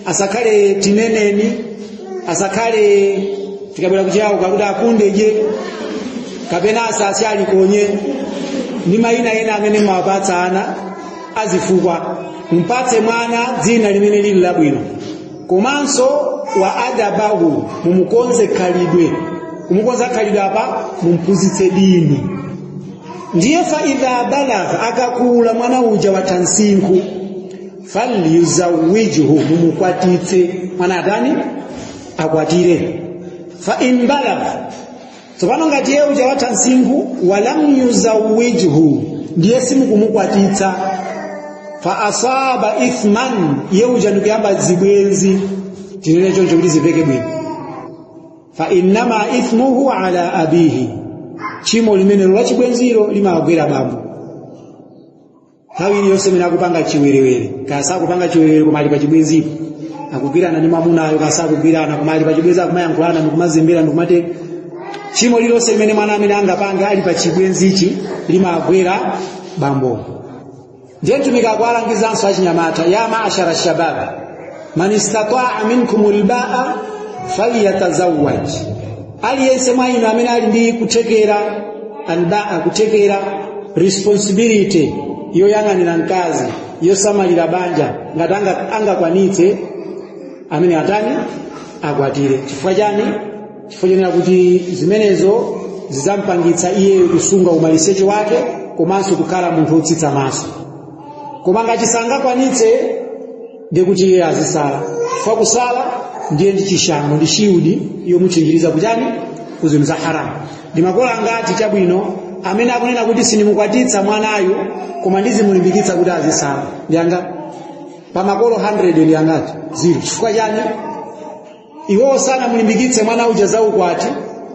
asakhale tineneni asakhale tikabwera kuchiyawo kakuti akundeje kapena asasi alikonye ni mayina ena amene mwapatsa ana azifukwa mpatse mwana dzina limene lili labwino komanso wa adabahu mumukonze khalidwe kumukonza khalidwe apa mumphunzitse dini. Ndiye fa idha balagha akakula mwana uja watha msinkhu falyuzawijhu mumukwatitse mwana atani akwatire. Fa in balagha tsopano ngati iye uja watha msinkhu walam yuzawijhu ndiye simukumukwatitsa fa asaba ithman iye uja ndikuyamba zibwenzi tinene choncho kuti zipeke bwino. Fa innama ithmuhu ala abihi chimo limene lwa chibwenziro limagwera bambo. Nthawi iliyonse imene akupanga chiwerewere kasa akupanga chiwerewere kumali pa chibwenzipo akugwirana ndi mwamunayo kasa akugwirana kumali pa chibwenzi akumayankhulana ndikumazembera ndikumate chimo lilonse limene mwana amene angapanga ali pa chibwenzichi limagwera bambo. Ndiye mtumiki akwalangizanso achinyamata ya ma'ashara shabab man istata'a minkumul ba'a falyatazawwaj. Aliyense mwa inu amene ali ndi kutekera alba'a kutekera responsibility yoyang'anira mkazi yosamalira banja ngati angakwanitse amene atani akwatire. Chifukwa chani? Chifukwa chenera kuti zimenezo zizampangitsa iye kusunga umaliseche wake komanso kukhala munthu otsitsa maso. Koma ngati sangakwanitse ndiye kuti iye azisala. Chifukwa kusala ndiye ndi chishango ndi shiudi yomuchinjiriza kujani kuzinthu za haramu. Ndi makolo angati chabwino amene akunena kuti sinimukwatitsa mwanayo koma ndizimulimbikitsa kuti azisala ndi angati? Pa makolo 100 ndi angati? 0. Chifukwa chani? Iwo sana mulimbikitse mwana uja za ukwati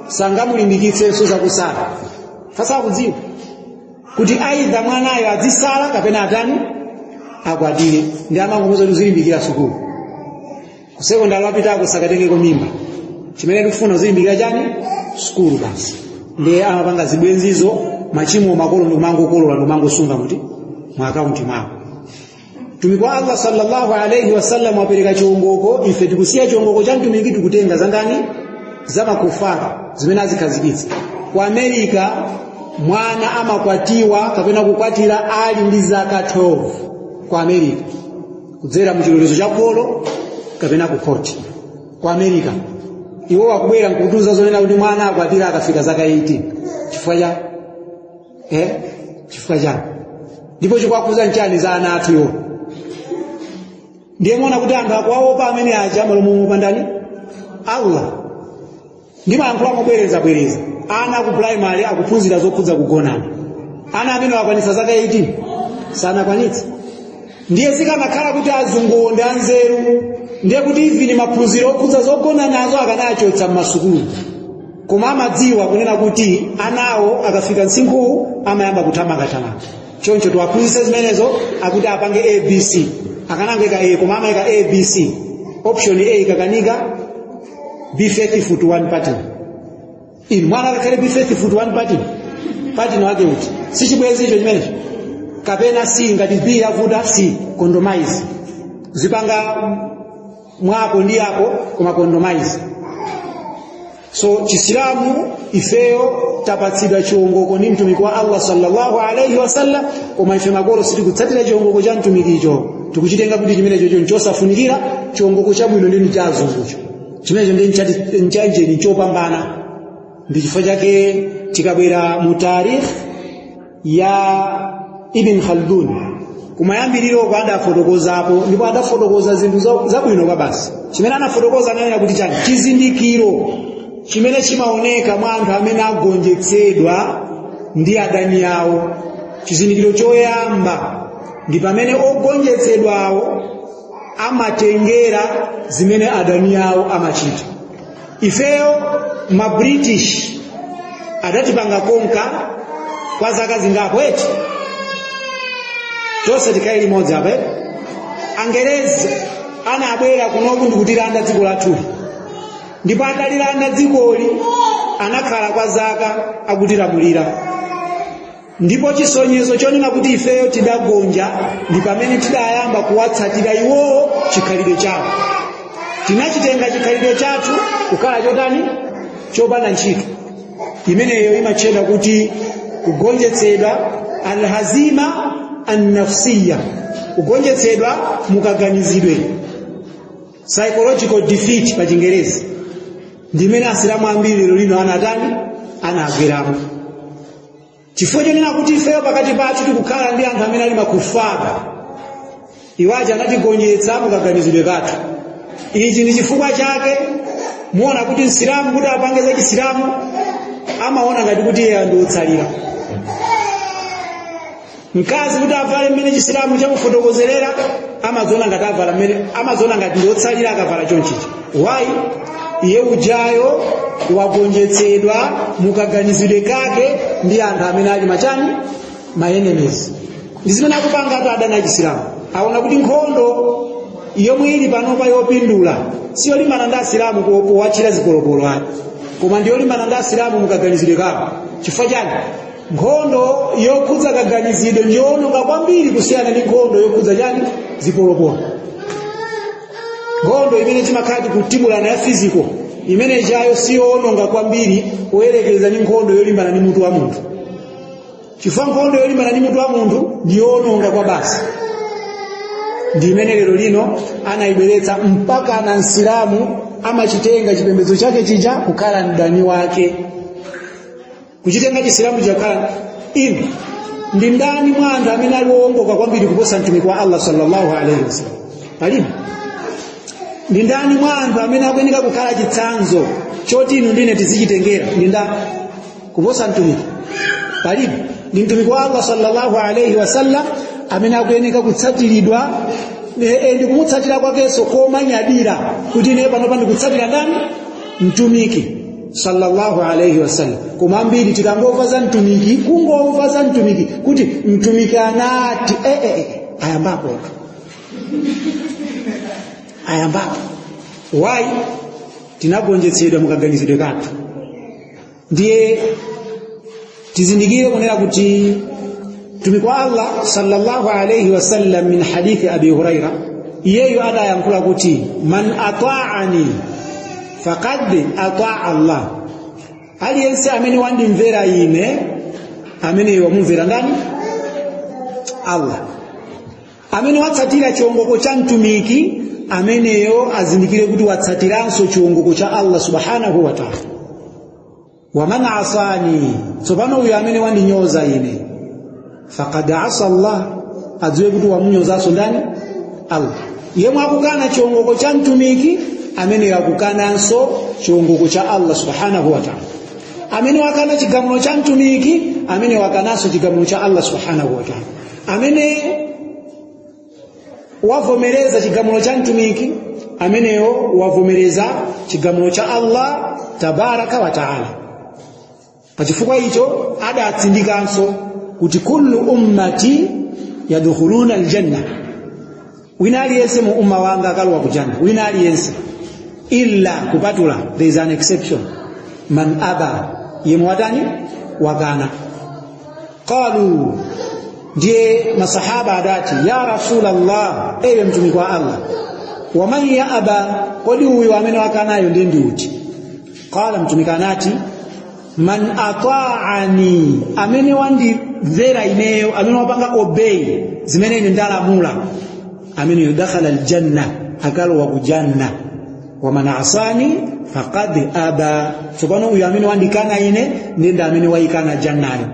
sangamulimbikitsenso za kusala. Sasa akudziwa kuti aidha mwanayo azisala kapena atani akwatire ndi amangomuza kuzilimbikira sukulu. Kusekondari wapitako sakatengeko mimba chimene tikufuna uzilimbikira chani sukulu basi. Ndiye amapanga zibwenzizo machimo makolo ndimangokolola ndimangosunga muti mu akaunti mwawo. Mtumiki wa Allah sallallahu alayhi wasallam wapereka chiwongoko ife tikusiya chiwongoko cha mtumiki tikutenga zangani za makufara zimene azikazikitsa. ku America mwana amakwatiwa kapena kukwatira ali ndi zaka 12 ku America kudzera mu chilolezo cha kholo kapena ku court ku America. Iwo wakubwera nkutuza zonena kuti mwana akwatira akafika zaka 18 chifukwa cha chifukwa cha ndipo chikwakuza nchani za ana athu yo. Ndiye muona kuti anthu akwaopa amene aja malomo pandani Allah. Ndimo ankula mobwereza ana ku primary akuphunzira zokhudza kugonana. Ana amene wakwanisa zaka 18 sana kwanitsa. Ndiye zikanakhala kuti azungu ndi anzeru ndiye kuti even maphunziro okhudza zogonana nazo akanachotsa m'masukulu. Koma amadziwa kunena kuti anawo akafika nsinkhu amayamba kuthamanga. Choncho tiwaphunzitse zimenezo akuti apange ABC. Akanangeka A koma amayika ABC. Option A ikakanika be faithful to one party. In mwana akakale be faithful to one party. Party no wake uti. Si chibwezi icho chimenecho. Kapena C ngati B yavuta C compromise. Zipanga mwako ndi yako koma compromise. So chisilamu ifeyo tapatsidwa chiongoko ni mtumiki wa Allah sallallahu alayhi wasallam, koma ife magoro sitikutsatira chiongoko cha mtumiki icho. Tikuchitenga kuti chimenecho chosafunikira, chiongoko chabwino ndi cha azungucho. Chimenecho ndi nchanje ni chopambana. Ndi chifukwa chake tikabwera mu tarikh ya Ibn Khaldun kumayambiriro kwa adafotokozapo ndipo adafotokoza zinthu zabwino kwa basi. Chimene anafotokoza ananena kuti chani chizindikiro chimene chimaoneka mwa anthu amene agonjetsedwa ndi adani yawo. Chizindikiro choyamba ndi pamene ogonjetsedwawo amatengera zimene adani yawo amachita. Ifeyo ma British adatipanga konka kwa zaka zingapo eti chose tikaili moja hapa. Angereza anabwera kunoku ndikutilanda dziko lathu. Ndipo atalilanda dzikoli anakhala kwa zaka akutilamulira. Ndipo chisonyezo chonena kuti ifeyo tidagonja ndi pamene tidayamba kuwatsatira iwo chikhalidwe chawo. Tinachitenga chikhalidwe chathu kukhala chotani chopanda ntchito. Imeneyo imachedwa kuti kugonjetsedwa alhazima an-nafsiyya, kugonjetsedwa mukaganizidwe, psychological defeat pa Chingerezi. Ndimene asilamu ambiri lero lino anatani anagweramo. Chifukwa chonena kuti ifeyo pakati pathu tikukhala ndi anthu amene ali makufaka. Iwaje anatigonjetsa mukaganizidwe kathu. Ichi ndi chifukwa chake muona kuti Islamu kuti apange za Islamu amaona ngati kuti yeye ndiotsalira. Mkazi kuti avale mmene Islamu chamufotokozerera amaziona ngati avala mmene amaziona ngati ndiotsalira akavala chonchichi. Why? Iye ujayo wagonjetsedwa mukaganizidwe kake ndi anthu amene ali machani ma enemies. Ndizimene akupanga atu adani a Islamu. Aona kuti nkhondo yomwe ili panopa yopindula siyo limana ndi Asilamu kuwachira zikolokolo ake, koma ndiyo limana ndi Asilamu mukaganizidwe kako. Chifukwa chani? Nkhondo yokhudza kaganizidwe ndiyononga kwambiri kusiyana ndi nkhondo yokhudza chani zipolopolo. Nkhondo imene timakhala kutimulana ya physical imene jayo siyononga kwambiri kuyerekeza ndi nkhondo yolimbana ndi mutu wa munthu. Chifukwa nkhondo yolimbana ndi mutu wa munthu ndiyononga kwa basi. Ndimene lero lino anaibweretsa mpaka na Islamu amachitenga chipembedzo chake chija kukhala ndani wake. Kuchitenga Islamu chakhala inu ndi ndani mwa anthu amene aliwongoka kwambiri kuposa mtumiki wa Allah sallallahu alaihi wasallam. Palibe. Ndi ndani mwa anthu amene akuyenera kukhala chitsanzo choti inu ndine tizichitengera ndi ndani kuposa mtumiki. Palibe. Ndi mtumiki wa Allah sallallahu alaihi wasallam amene akuyenera kutsatiridwa ndi kumutsatira kwakenso komanyadira kuti ne pano pandi kutsatira ndani mtumiki sallallahu alaihi wasallam. Koma ambiri tikangomva za mtumiki kungomva za mtumiki kuti mtumiki anati ayambapo why tinagonjetsedwa mukaganizidwe kathu. Ndiye tizindikire kunena kuti mtumiki wa Allah sallallahu alayhi wasallam min hadithi Abi Huraira yeyo adayankhula kuti man ata'ani faqad ata'a Allah, aliyense amene wandimvera ine amene wamumvera ndani? Allah. Amene watsatira chiongoko cha mtumiki ameneyo azindikire kuti watsatiranso chiongoko cha Allah subhanahu wa ta'ala. Wa man asani, tsopano uyo amene wandinyoza ine, faqad asa Allah, adziwe kuti wamunyozanso ndani? Allah. Yemwe akukana chiongoko cha mtumiki amene yakukananso chiongoko cha Allah subhanahu wa ta'ala. Amene wakana chigamulo cha mtumiki amene wakananso chigamulo cha Allah subhanahu wa ta'ala. Amene wavomereza chigamulo cha mtumiki ameneyo wavomereza chigamulo cha Allah tabaraka wa ta'ala. Pachifukwa icho adatsindikanso kuti kullu ummati yadkhuluna aljanna, wina aliyense mu umma wanga akalowa kujanna, wina aliyense illa kupatula, there is an exception, man aba, yemwe watani wakana. Qalu, ndiye masahaba adati, ya Rasulallah, ewe mtumiki wa Allah, wa man ya aba, kodi huyu amene wakanayo ndiye uti? Qala, mtumiki anati, man ata'ani, amene wandimvera ineyo, amene wapanga obey zimene ine ndalamula, amene yudakhala aljanna, akalowa kujanna. Wa man asani faqad aba, tsopano uyu amene wandikana ine ndiye amene waikana jannayo.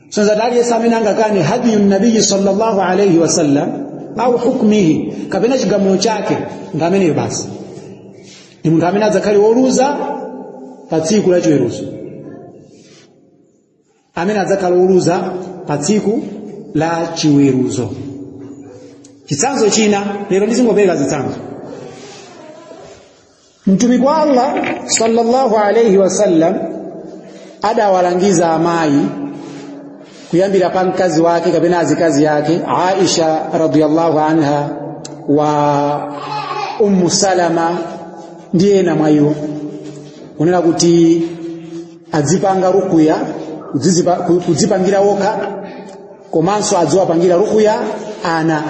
Sasa dali amene angakane hadiyun nabiy sallallahu alayhi wasallam au hukmihi, kapena chigamulo chake ngamene basi ni munthu amene adzakali woluza pa tsiku la chiweruzo, amene adzakali woluza pa tsiku la chiweruzo. Chitsanzo china lero ndizingopereka zitsanzo. Mtumiki wa Allah sallallahu alayhi wasallam adawalangiza amayi kuyambira pa mkazi wake kapena azikazi yake Aisha radhiyallahu anha wa Salama ndiye na mwayo kunena kuti adzipanga rukuya, kudzipangira woka, komanso adziwapangira rukuya ana.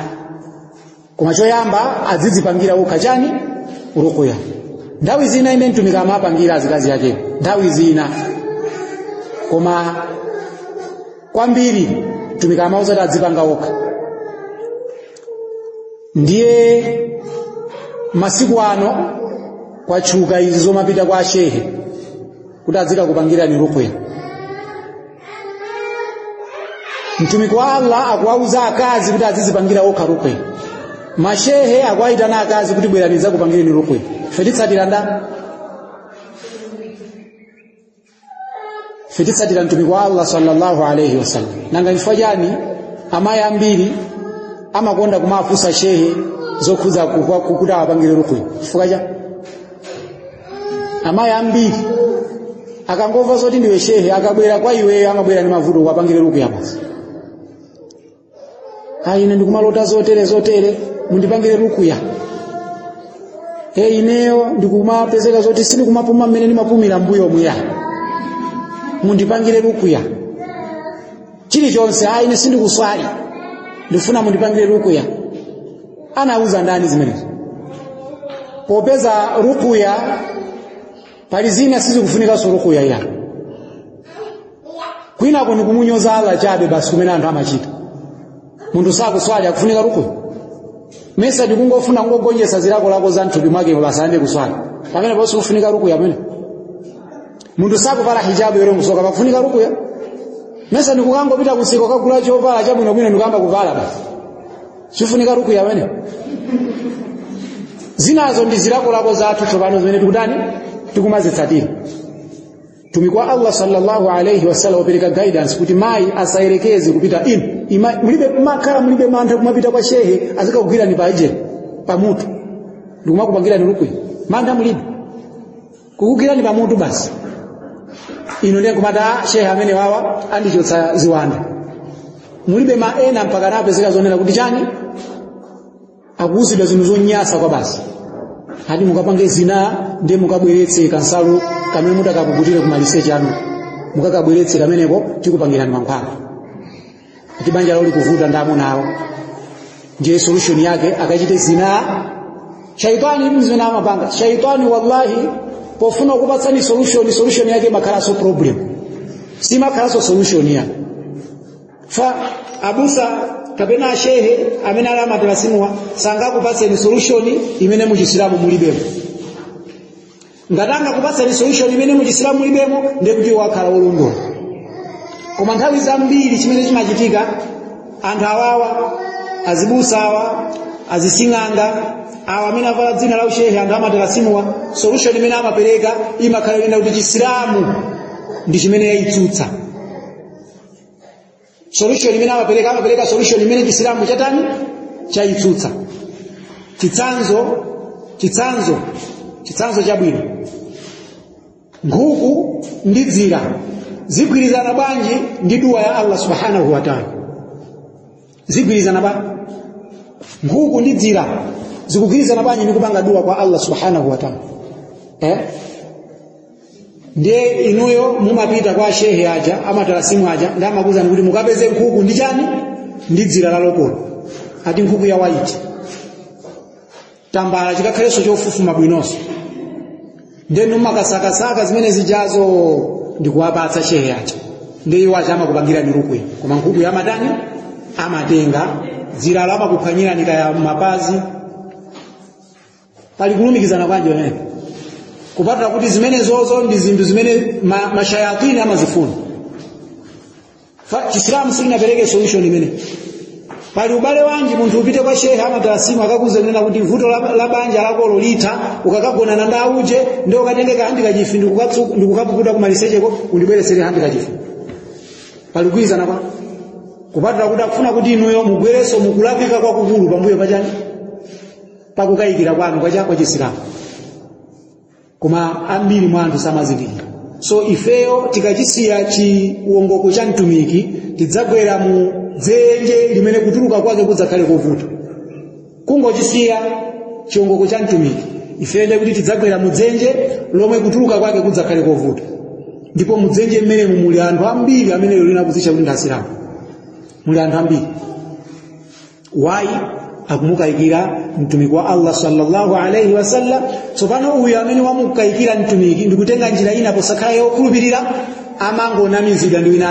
Koma choyamba adzidzipangira woka chani rukuya. Ndawi zina ine mtumiki amapangira azikazi yake ndawi zina, koma kwambiri mtumiki amauza adzipanga woka. Ndiye masiku ano kwachuka izi zomapita kwa shehe kuti adzika kupangira ni rukuya. Mtumiki wa Allah akuwauza akazi kuti azizipangira woka rukuya. Mashehe akwaitana akazi kuti bweraniza kupangira ni rukuya. Fetitsatira nda? Fetitsatira mtumiki wa Allah sallallahu alayhi wasallam. Nanga nifajani amaya ambiri amakonda kumafusa shehe zokhuza kukuta apangire rukuya. Fukaja amaya ambiri akangova zoti ndiwe shehe akabwera kwa iwe amabwera ni mavuto kupangire rukuya basi. Ine ndikumalota zotere mundipangire rukuya. Ineyo ndikumapezeka zoti sindi kumapuma mmene ndimapumira mbuyo muya, mundipangire rukuya. Chilichonse ine sindi kuswali, ndifuna mundipangire rukuya. Anauza ndani zimenezo? Popeza rukuya pali zina sizi kufunika so rukuya ya kwina ko nikumunyoza Allah chabe basi kumene anthu amachita. Mundu sakuswali akufunika rukuya. Mesa ndikungofuna ngogonjesa zilako lako za mthupi mwake basande kuswali, pamene bose kufunika rukuya pamene. Mundu sakupala hijabu yero musoka bakufunika rukuya. Mesa ndikungopita kusiko kagula chovala cha bwino bwino ndikamba kuvala basi, sifunika rukuya pamene. Zinazo ndi zilako lako za tsopano zimene tikutani tikumazitsatira. Mtumiki wa Allah sallallahu alayhi wasallam wapereka guidance kuti mai asayerekeze kupita mulibe makala, mulibe mantha kumapita kwa shehe azikakugwira ni paje pamutu ndikumakupangira ni rukuya. Mantha mulibe kukugwira ni pamutu basi. Ino ndiye kumata shehe amene wawa andichotsa ziwanda. Mulibe maena mpaka napezeka zonena kuti chani akuuzidwa zinthu zonyasa kwa basi. Hadi mukapange zina ndiye mukabweretse kansalu kamene mutakakugutire ku maliseche anu, mukakabweretse kameneko tikupangirani mankhwala. Akibanja loli kuvuta ndamo nawo ndiye solution yake akachite zina. Shaitani mzina amapanga. Shaitani wallahi pofuna kupatsani solution yake makalaso problem si makalaso solution yake fa abusa kapena shehe amene ala madrasimuwa sanga kupatseni solution imene mu Islamu mulibemo ngatanga kupatseni solution imene mu Islamu mulibemo ndekuti wakhala olondola koma nthawi zambiri chimene chimachitika anthu awawa azibusa awa azisinganga awa amene avala dzina la ushehe anthu amadrasimuwa solution imene amapereka imakhala ina kuti Islamu ndi chimene yayitsutsa solution imene amapereka solution imene Islamu chatani chayitsutsa chitsanzo chabwino nkhuku ndi dzira zigwirizana bwanji ndi dua ya Allah subhanahu wa ta'ala zigwirizana bwanji nkhuku ndi dzira zikugwirizana bwanji ndi kupanga dua kwa Allah subhanahu wa ta'ala ndiye inuyo mumapita kwa shehe aja amadrasimu aja ndamakuzani kuti mukapeze nkhuku ndi chani ndi dzira la lokolo ati nkhuku ya white tambala chikakhaleso chofufuma bwinonso ndenu makasakasaka zimene zijazo ndikuwapatsa shehe aja ndiye iwo aja amakupangira nirukwe koma nkhuku ya matani amatenga dzira la amakuphwanyira nikaya mapazi pali kulumikizana bwanji wene kupatula kuti zimene zozo ndi zinthu zimene mashayatini amazifuna Islamu silinapereke solution imene pali ubale wanji munthu upite kwa shehe amadrasimu akakuze nena kuti vuto la banja lako lita ukakagona na ndauje ndio ukatengeka handika chifi ndikukapukuta kumalisecheko undibweresere handika chifi pali kuiza na kupatula kuti akufuna kuti inuyo mugwereso mukulapika kwa kukulu pambuyo pachani pakukayikira kwanu kwa Islamu koma ambiri mwa anthu samazindikira so ifeyo tikachisiya chiwongoko cha mtumiki tidzagwera mu dzenje limene kutuluka kwake kudzakhale kovuta kungochisiya chiwongoko cha mtumiki ifeyo kuti tidzagwera mu dzenje lomwe kutuluka kwake kudzakhale kovuta ndipo mu dzenje mmene muli anthu ambiri amene linakuzisha kuti ndasilamu muli anthu ambiri why akumukayikira mtumiki wa Allah sallallahu alayhi wasallam tsopano uyu amene wamukayikira mtumiki ndikutenga njira ina posakhala yokhulupirira amangonamizidwa ndi wina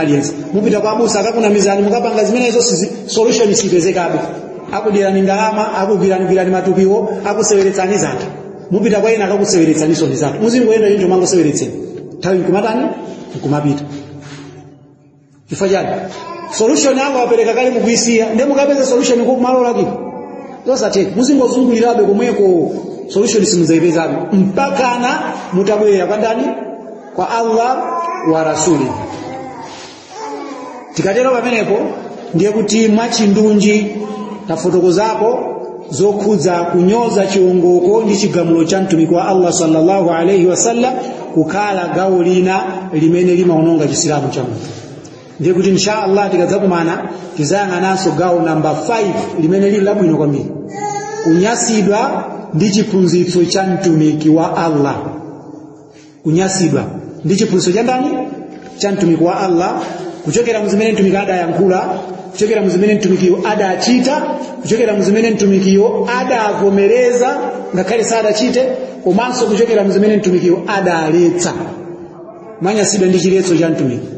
aliyense mupita kwa abusa akakunamizani mukapanga zimenezo solution sipezekabe akudirani ndalama akugwirani matupiwo akuseweretsani zake mupita kwa ina akakuseweretsani soni zake muzingoenda injo mangoseweretseni nthawi nkumatani nkumapita ifajani solution yako wapereka kale mukuisiya nde mukapeza solution ku malo lake zosateka muzingozungulirabe komweko solution simuzaipezabe mpaka na mutabwera kwa ndani kwa Allah wa rasuli tikatero pamenepo ndiye kuti mwachindunji tafotokozapo zokhudza kunyoza chiwongoko ndi chigamulo cha mtumiki wa Allah sallallahu alayhi wasallam kukhala gawo lina limene limaononga Islamu cha munthu ndiye kuti inshallah tikadzakumana tizayang'ananso gawo namba 5 limene lili labwino kwambiri kunyasidwa ndi chiphunzitso cha mtumiki wa Allah kunyasidwa ndi chiphunzitso cha ndani cha mtumiki wa Allah kuchokera mzimene mtumiki adayankhula kuchokera mzimene mtumikiyo adachita kuchokera mzimene mtumikiyo adavomereza ngakhale sadachite komanso kuchokera mzimene mtumikiyo adaletsa manyasidwa ndi chiletso cha mtumiki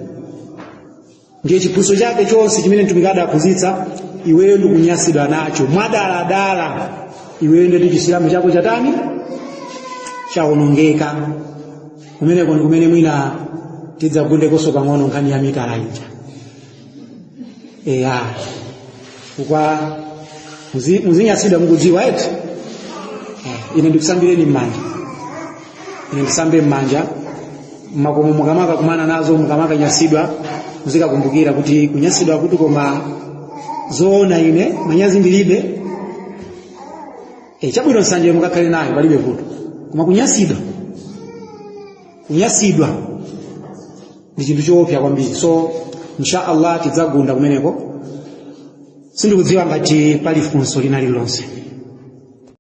ndiye chiphunzitso chake chonse chimene mtumiki adaphunzitsa iweyo ndikunyasidwa nacho mwadaladala iweyo ndi Islamu chako chatani chaonongeka kumeneko ndi kumene mwina tidzagundeko pang'ono nkhani ya mitala ija kwa muzinyasidwa mukudziwa eti ine ndikusambireni mmanja ine ndisambe mmanja makomo mukamaka kumana nazo mukamaka nyasidwa muzikakumbukira kuti kunyasidwa kuti koma zoona ine manyazi ndilibe chabwino nsanje mukakhale nayo palibe vuto koma kunyasidwa ndi chinthu choopsa kwambiri so insha Allah tidzagunda kumeneko sindikudziwa ngati pali funso lina lililonse